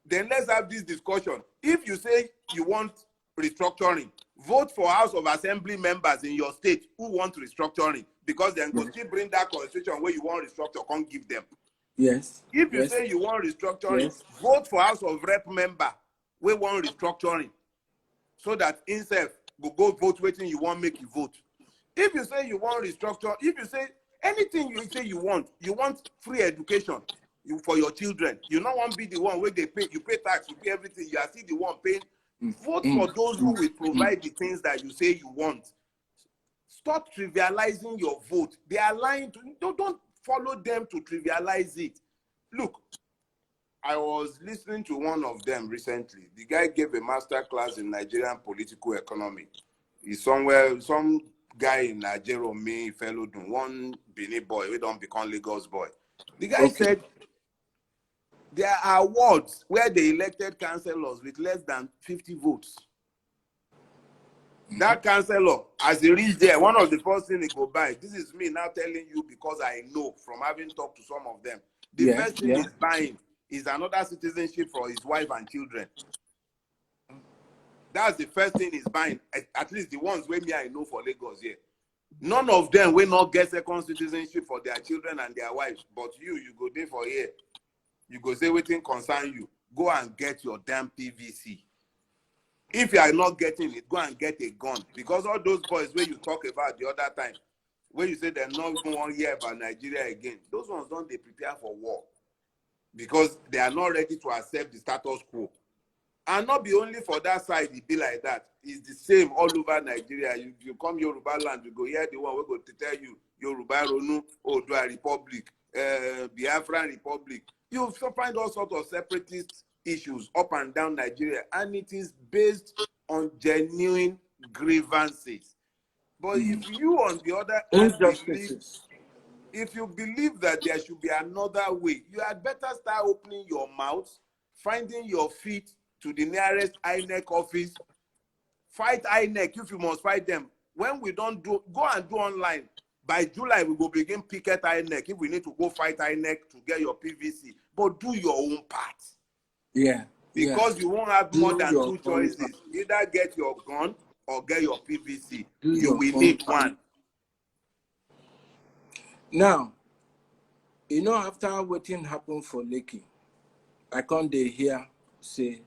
Then let's have this discussion. If you say you want restructuring, vote for House of Assembly members in your state who want restructuring, because then go still bring that constitution where you want restructure, can't give them. Yes. If you say you want restructuring, vote for House of Rep member we want restructuring, so that instead go vote waiting you want make you vote. If you say you want restructure, if you say anything you say you want free education for your children, you don't want to be the one where they pay, you pay tax, you pay everything, you are still the one paying. Vote for those who will provide the things that you say you want. Stop trivializing your vote. They are lying to you. Don't follow them to trivialize it. Look, I was listening to one of them recently. The guy gave a master class in Nigerian political economy. He's somewhere, some guy in Nigeria, me, fellow, one Benin boy, we don't become Lagos boy. The guy said, there are wards where they elected councillors with less than 50 votes. That councillor, as he reached there, one of the first things he go buy, this is me now telling you because I know from having talked to some of them. The first thing he's buying is another citizenship for his wife and children. That's the first thing he's buying, at least the ones where me I know for Lagos here. None of them will not get second citizenship for their children and their wives. But you go there for here. You go say wetin concern you. Go and get your damn PVC. If you are not getting it, go and get a gun. Because all those boys where you talk about the other time, where you say they're not even 1 year about Nigeria again, those ones don't they prepare for war. Because they are not ready to accept the status quo. And not be only for that side, it be like that. It's the same all over Nigeria. You come Yoruba land, you go hear the one we go to tell you Yoruba Ronu, Odua Republic, Biafran Republic. You find all sorts of separatist issues up and down Nigeria, and it is based on genuine grievances. But if you, on the other hand, if you believe that there should be another way, you had better start opening your mouth, finding your feet to the nearest INEC office. Fight INEC if you must fight them. When we don't do, go and do online. By July, we will begin picket INEC if we need to go fight INEC to get your PVC. But do your own part. Yeah. Because you won't have more than two choices. Either get your gun or get your PVC. You will need one. Now, you know, after waiting happened for Lekki, I can't hear say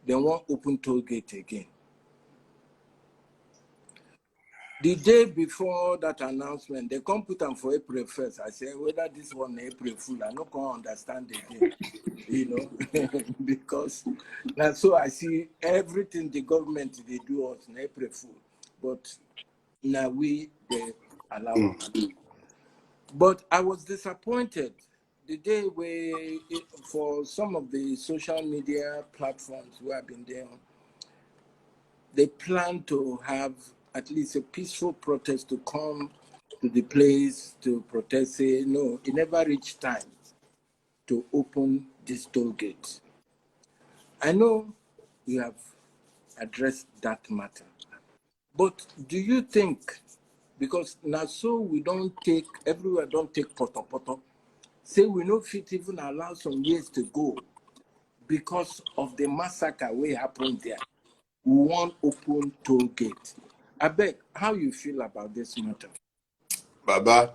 they won't open toll gate again. The day before that announcement, they come put them for April 1st. I say, whether this one April Fool, I don't understand again, you know, because now so I see everything the government they do us in April Fool, but now they allow us. But I was disappointed the day for some of the social media platforms where I've been there, they plan to have at least a peaceful protest to come to the place to protest. Say, no, it never reached time to open this toll gate. I know you have addressed that matter, but do you think, because now so we don't take, everywhere don't take poto, say we no fit even allow some years to go because of the massacre we happened there, we want open toll gate. I beg, how you feel about this matter? Baba,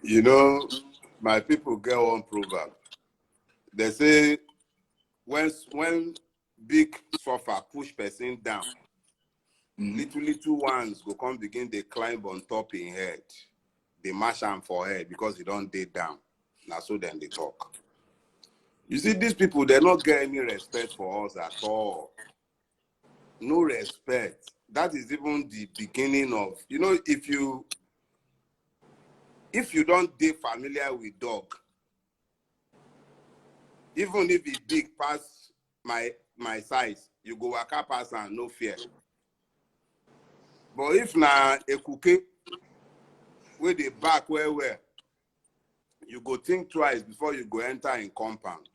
you know, my people get one proverb. They say, when big suffer push person down, little ones go come begin, they climb on top in head. They mash am for head because they don't dey down. Now so then they talk. You see, these people, they not get any respect for us at all. No respect. That is even the beginning of, you know, if you don't dey familiar with dog, even if it big pass my size, you go waka pass and no fear. But if na a cookie where they back where, you go think twice before you go enter in compound.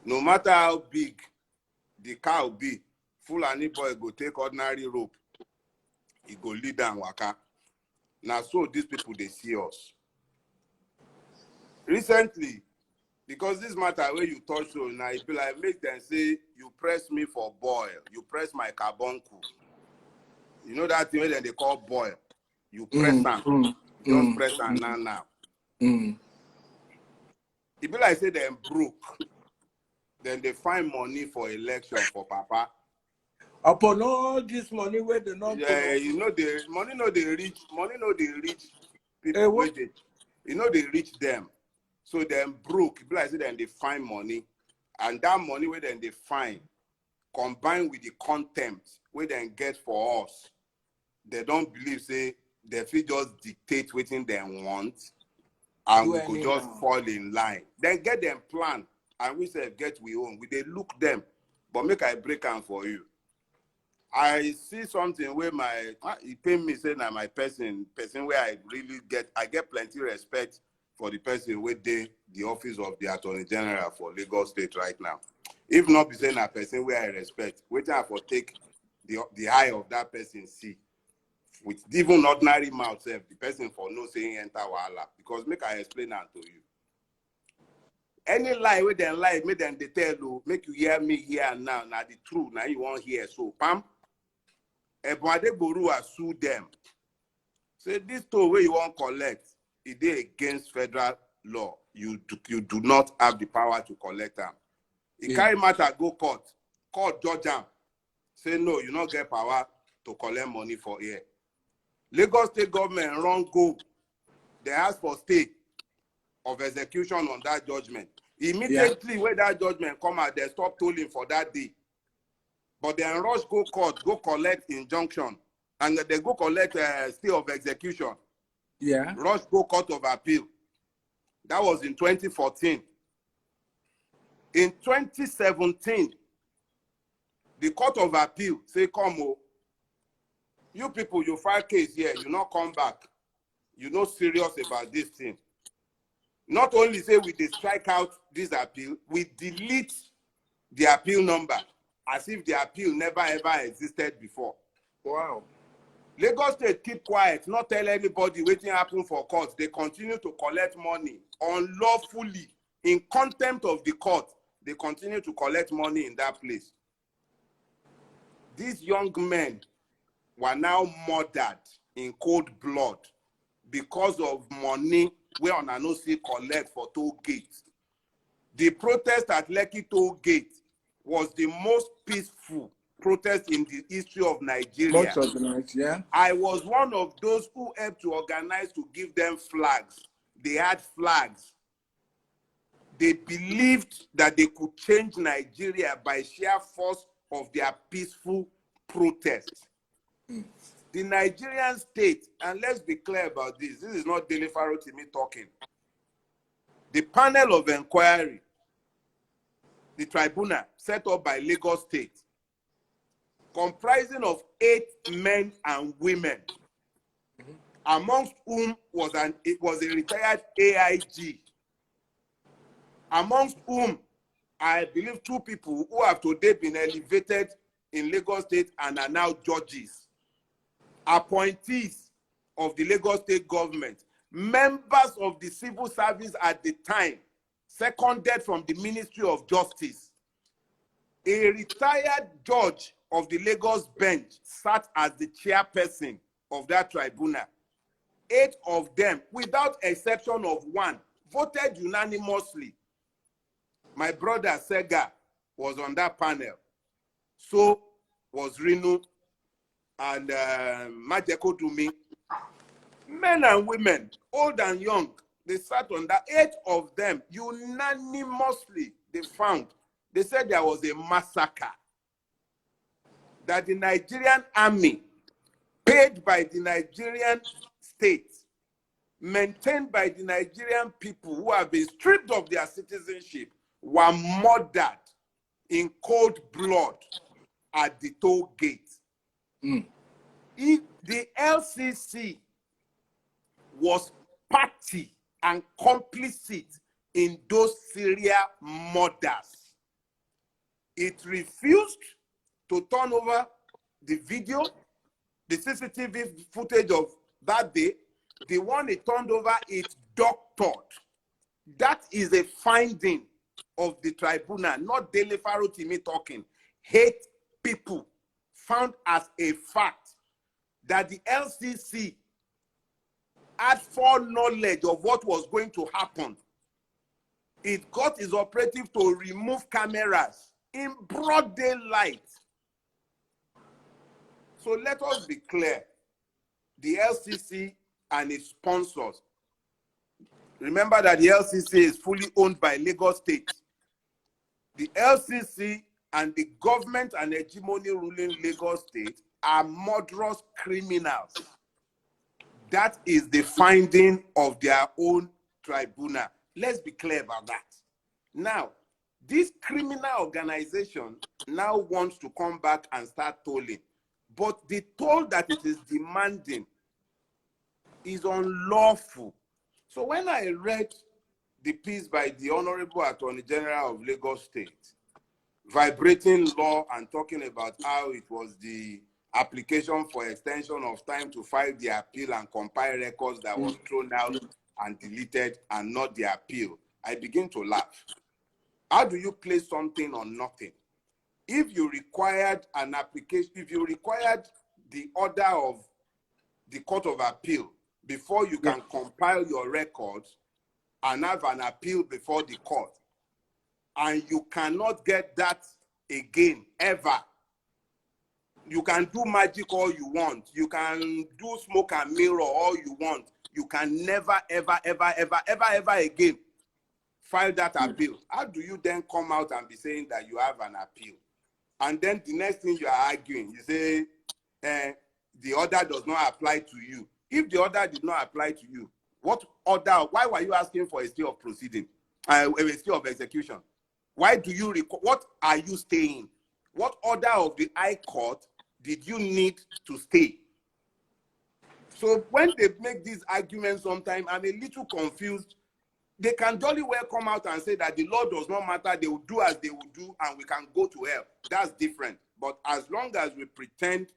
No matter how big the cow be, Fulani boy go take ordinary rope. He go lead and waka. Now so these people, they see us. Recently, because this matter where you touch so now, it be like make them say, you press me for boil, you press my carbuncle. You know that thing where they call boil. You press them. Just press them now. It be like say them broke. Then they find money for election for Papa. Upon all this money where they not you know the money no they reach people with it. You know they reach them. So them broke. It be like say then they find money. And that money where then they find combined with the contempt where then get for us, they don't believe say they feel just dictate what they want and we could just fall in line. Then get them plan and we say get we own. We they look them, but make I break them for you. I see something where he pay me say now my person where I get plenty respect for the person where the office of the Attorney General for Lagos State right now. If not be saying a person where I respect, wait I for take the eye of that person see. With even ordinary mouth, the person for no saying enter wahala. Because make I explain that to you. Any lie where they lie, make them they tell you, make you hear me here and now. Now the truth, now you won't hear. So, pam. Borua sued them. Say this toll where you want collect, it is against federal law. You do not have the power to collect them. It carry matter go court judge them. Say no, you not get power to collect money for here. Lagos State government wrong go. They ask for stay of execution on that judgment. Immediately when that judgment come out, they stop tolling for that day. But then rush go court, go collect injunction, and they go collect stay of execution. Rush go court of appeal. That was in 2014. In 2017, the court of appeal say, come on, you people, you file case here, you not come back. You not serious about this thing. Not only say we strike out this appeal, we delete the appeal number as if the appeal never ever existed before. Wow. Lagos State keep quiet, not tell anybody waiting happen for court. They continue to collect money unlawfully in contempt of the court. They continue to collect money in that place. These young men were now murdered in cold blood because of money we on no see collect for toll gate. The protest at Lekki toll gate was the most peaceful protest in the history of Nigeria. Most organized, yeah. I was one of those who helped to organize to give them flags. They had flags. They believed that they could change Nigeria by sheer force of their peaceful protest. The Nigerian state, and let's be clear about this is not Dele Farotimi talking. The panel of inquiry, the tribunal set up by Lagos State, comprising of 8 men and women, amongst whom it was a retired AIG, amongst whom I believe 2 people who have today been elevated in Lagos State and are now judges, appointees of the Lagos State government, members of the civil service at the time, seconded from the Ministry of Justice. A retired judge of the Lagos bench sat as the chairperson of that tribunal. 8 of them, without exception of 1, voted unanimously. My brother Sega was on that panel. So was Rinu and Majeko Dumi. Men and women, old and young, they sat on that. 8 of them unanimously, they said there was a massacre. That the Nigerian army, paid by the Nigerian state, maintained by the Nigerian people who have been stripped of their citizenship, were murdered in cold blood at the toll gate. If the LCC was party and complicit in those serial murders, it refused to turn over the video, the CCTV footage of that day. The one it turned over, it doctored. That is a finding of the tribunal, not Dele Farotimi talking. 8 people found as a fact that the LCC had foreknowledge of what was going to happen. It got its operative to remove cameras in broad daylight. So let us be clear. The LCC and its sponsors. Remember that the LCC is fully owned by Lagos State. The LCC and the government and hegemony ruling Lagos State are murderous criminals. That is the finding of their own tribunal. Let's be clear about that. Now, this criminal organization now wants to come back and start tolling. But the toll that it is demanding is unlawful. So when I read the piece by the Honorable Attorney General of Lagos State, vibrating law and talking about how it was the application for extension of time to file the appeal and compile records that was thrown out and deleted and not the appeal, I begin to laugh. How do you place something on nothing? If you required an application, if you required the order of the Court of Appeal before you can compile your records and have an appeal before the court. And you cannot get that again, ever. You can do magic all you want. You can do smoke and mirror all you want. You can never, ever, ever, ever, ever, ever again file that appeal. How do you then come out and be saying that you have an appeal? And then the next thing you are arguing, you say, the order does not apply to you. If the order did not apply to you, what order, why were you asking for a stay of proceeding, a stay of execution? Why do you, what are you staying? What order of the High Court did you need to stay? So when they make these arguments sometimes, I'm a little confused. They can jolly well come out and say that the law does not matter, they will do as they will do, and we can go to hell. That's different. But as long as we pretend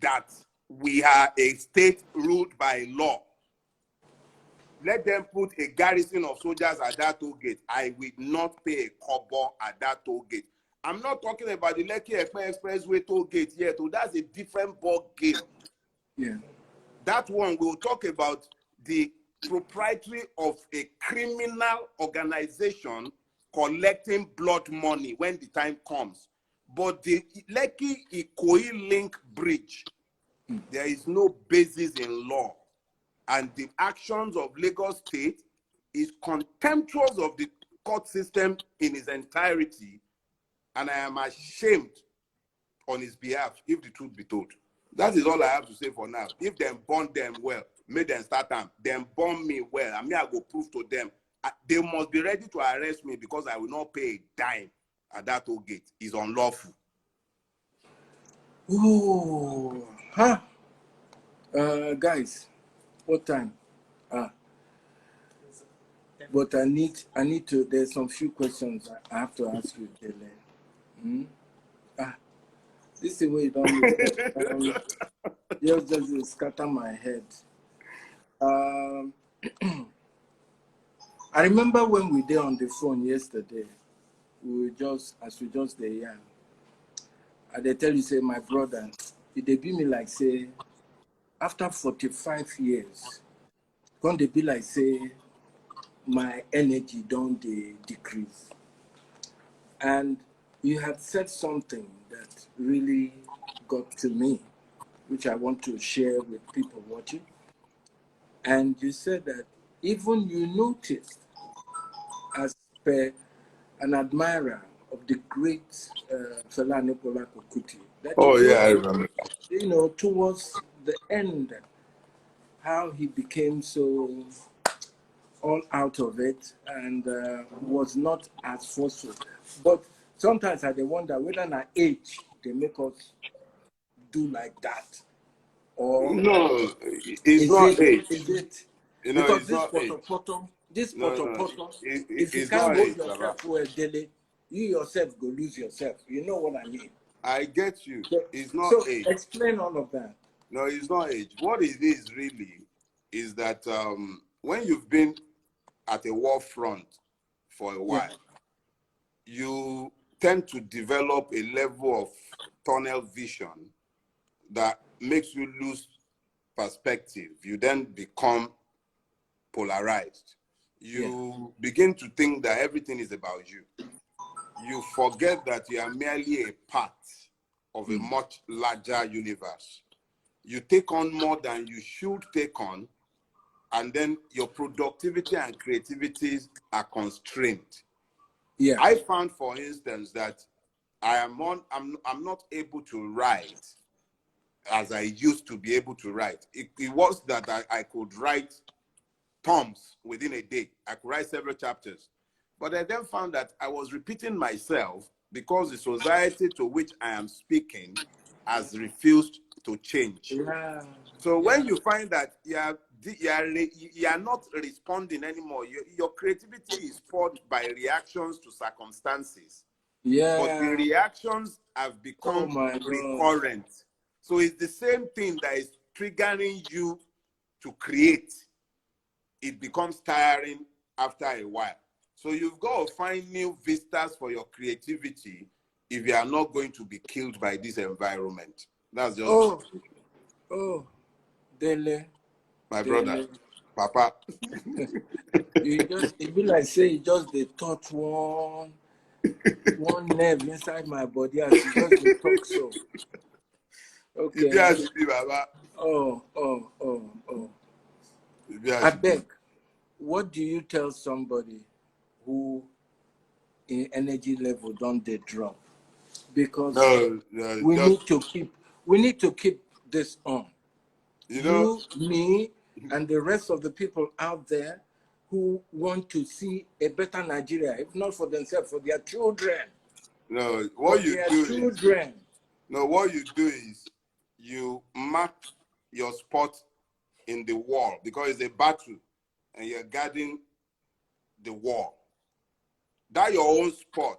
that we are a state ruled by law, let them put a garrison of soldiers at that toll gate. I will not pay a kobo at that toll gate. I'm not talking about the Lekki Expressway toll gate yet. So that's a different ball game. Yeah. That one, we'll talk about the proprietary of a criminal organization collecting blood money when the time comes. But the Lekki Ikoyi link bridge, there is no basis in law. And the actions of Lagos State is contemptuous of the court system in its entirety. And I am ashamed on his behalf, if the truth be told. That is all I have to say for now. If them burn them well, make them start them. Them burn me well. I mean, I go prove to them. They must be ready to arrest me because I will not pay a dime at that toll gate. It's unlawful. Oh, huh? Guys, what time? But I need to. There's some few questions I have to ask you, Kele. This is the way you don't just scatter my head. I remember when we did on the phone yesterday. We were just there, yeah. And they tell you, say, my brother, they be me like, say, after 45 years, when they be like, say, my energy don't decrease. And you had said something that really got to me, which I want to share with people watching. And you said that even you noticed, as per an admirer of the great Fela Aníkúlápó Kuti, that I remember. You know, towards the end, how he became so all out of it and was not as forceful. But sometimes I wonder whether at age they make us do like that, or no, it's not age. Is it? You know, Because it's this not age. If you can't hold yourself well daily, you yourself go lose yourself. You know what I mean? I get you. It's not age. Explain all of that. No, it's not age. What it is really is that when you've been at a war front for a while, you tend to develop a level of tunnel vision that makes you lose perspective. You then become polarized. You begin to think that everything is about you. You forget that you are merely a part of a much larger universe. You take on more than you should take on, and then your productivity and creativity are constrained. Yeah. I found, for instance, that I'm not able to write as I used to be able to write. It was that I could write tomes within a day. I could write several chapters. But I then found that I was repeating myself because the society to which I am speaking has refused to change. Yeah. So when you find that you are not responding anymore, your creativity is spurred by reactions to circumstances. Yeah. But the reactions have become recurrent. So it's the same thing that is triggering you to create. It becomes tiring after a while. So you've got to find new vistas for your creativity if you are not going to be killed by this environment. That's just oh, Dele. my brother, Papa. It be like say you just they touch one nerve inside my body as you just dey talk so. Okay. Baba. Oh. I beg, what do you tell somebody who in energy level don't they drop? Because we need to keep this on. You, me, and the rest of the people out there who want to see a better Nigeria, if not for themselves, for their children. No, what you do is you mark your spot in the wall because it's a battle and you're guarding the wall. That your own spot.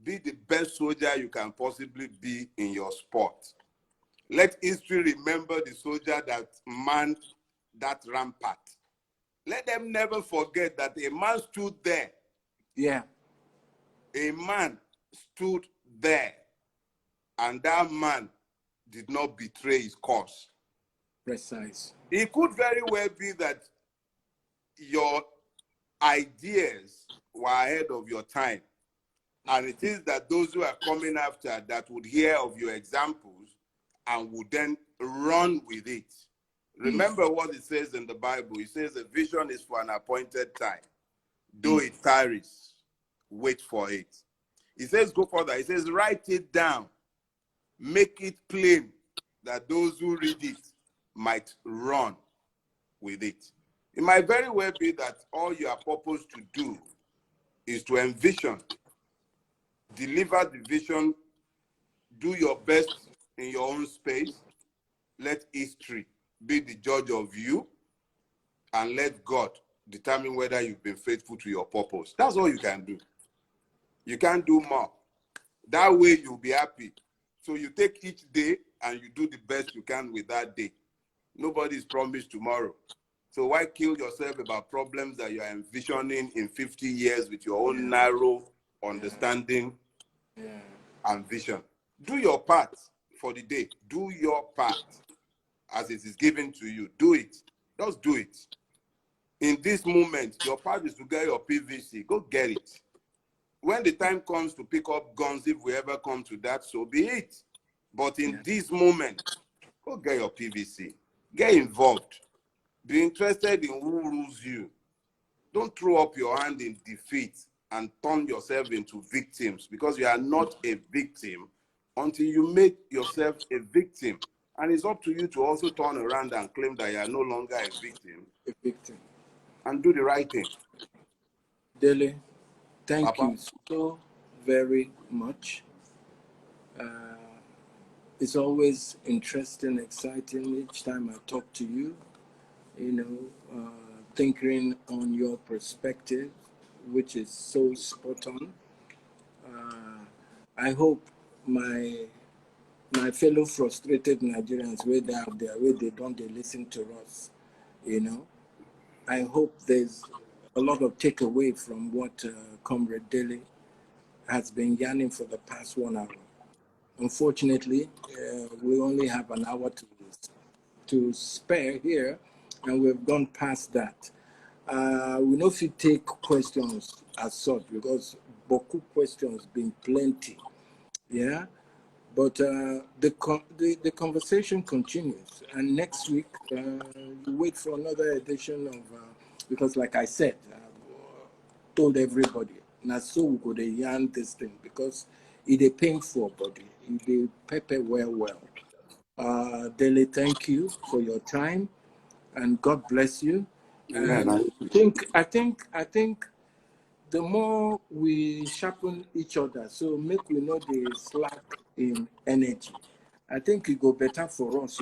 Be the best soldier you can possibly be in your spot. Let history remember the soldier that manned that rampart. Let them never forget that a man stood there. Yeah. A man stood there. And that man did not betray his cause. Precise. It could very well be that your ideas were ahead of your time. And it is that those who are coming after that would hear of your examples and would then run with it. Remember what it says in the Bible. It says a vision is for an appointed time. Though it tarries, wait for it. It says, go further. It says, write it down. Make it plain that those who read it might run with it. It might very well be that all you are purposed to do is to envision, deliver the vision, do your best in your own space, let history be the judge of you, and let God determine whether you've been faithful to your purpose. That's all you can do. You can't do more. That way you'll be happy. So you take each day and you do the best you can with that day. Nobody is promised tomorrow. So why kill yourself about problems that you are envisioning in 50 years with your own narrow understanding and vision? Do your part for the day. Do your part as it is given to you. Do it. Just do it. In this moment, your part is to get your PVC. Go get it. When the time comes to pick up guns, if we ever come to that, so be it. But in this moment, go get your PVC. Get involved. Be interested in who rules you. Don't throw up your hand in defeat and turn yourself into victims, because you are not a victim until you make yourself a victim. And it's up to you to also turn around and claim that you are no longer a victim. And do the right thing. Dele, thank you so very much. It's always interesting, exciting each time I talk to you, thinking on your perspective, which is so spot on. I hope my fellow frustrated Nigerians where they out there, where they listen to us, I hope there's a lot of takeaway from what Comrade Dele has been yarning for the past 1 hour. Unfortunately, we only have an hour to spare here, and we've gone past that. We know if you take questions as such, because Boku questions been plenty, yeah. But the conversation continues, and next week we wait for another edition of because, like I said, told everybody, now so we go to yarn this thing because it a painful body, it a pepper well. Dele, thank you for your time, and God bless you. And I think the more we sharpen each other, so make we know the slack in energy, I think it go better for us.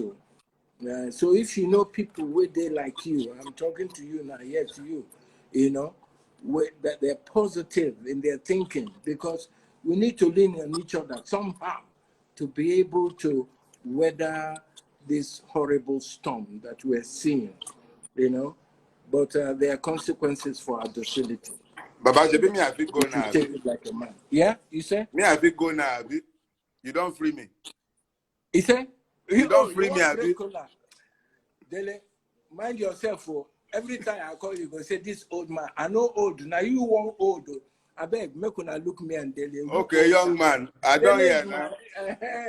So if you know people where they like you, I'm talking to you now, yes, that they're positive in their thinking, because we need to lean on each other somehow to be able to weather this horrible storm that we're seeing, but there are consequences for our docility. Baba, me I fit go now. Take it like a man. Yeah, you say? Me I fit go now. You don't free me. He said, You don't you free me, want Abi. drink cola? Dele, mind yourself. Oh. Every time I call you, go say, this old man. I know old. Now you want old. I beg, make una look me and Dele. Okay, young man. I don't Dele hear is now.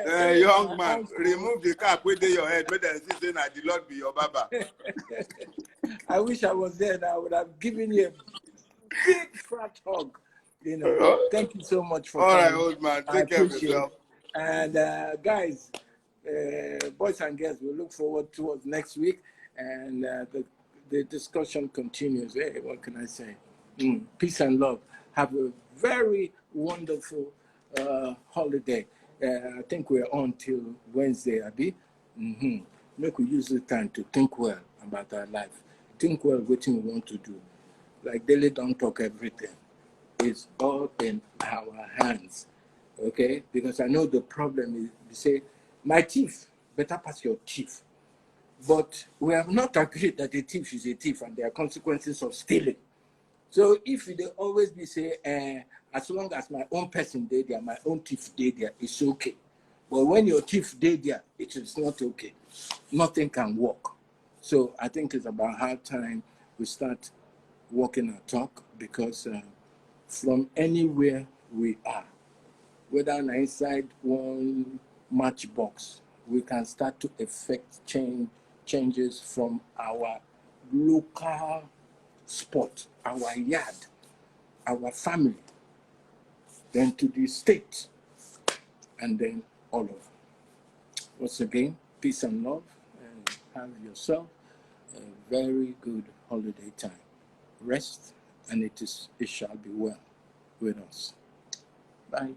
Dele is Young my man, uncle. remove the cap with your head. Make them see say the Lord be your baba. I wish I was there. Now I would have given you a big fat hug. You know. Thank you so much for All right, coming. old man. I Take care of appreciate yourself. it. And guys, boys and girls, we look forward towards next week, and the discussion continues. Hey, what can I say? Peace and love. Have a very wonderful holiday. I think we're on till Wednesday, Abby. Make we use the time to think well about our life. Think well what we want to do. Like Daily don't talk everything. It's all in our hands. Okay? Because I know the problem is, you say, my thief, better pass your thief. But we have not agreed that a thief is a thief and there are consequences of stealing. So if they always be say, as long as my own person did there, my own thief did there, it's okay. But when your thief did there, it is not okay. Nothing can work. So I think it's about high time we start walking our talk, because from anywhere we are, whether inside one matchbox, we can start to effect changes from our local spot, our yard, our family, then to the state, and then all over. Once again, peace and love, and have yourself a very good holiday time. Rest, and it shall be well with us. Bye.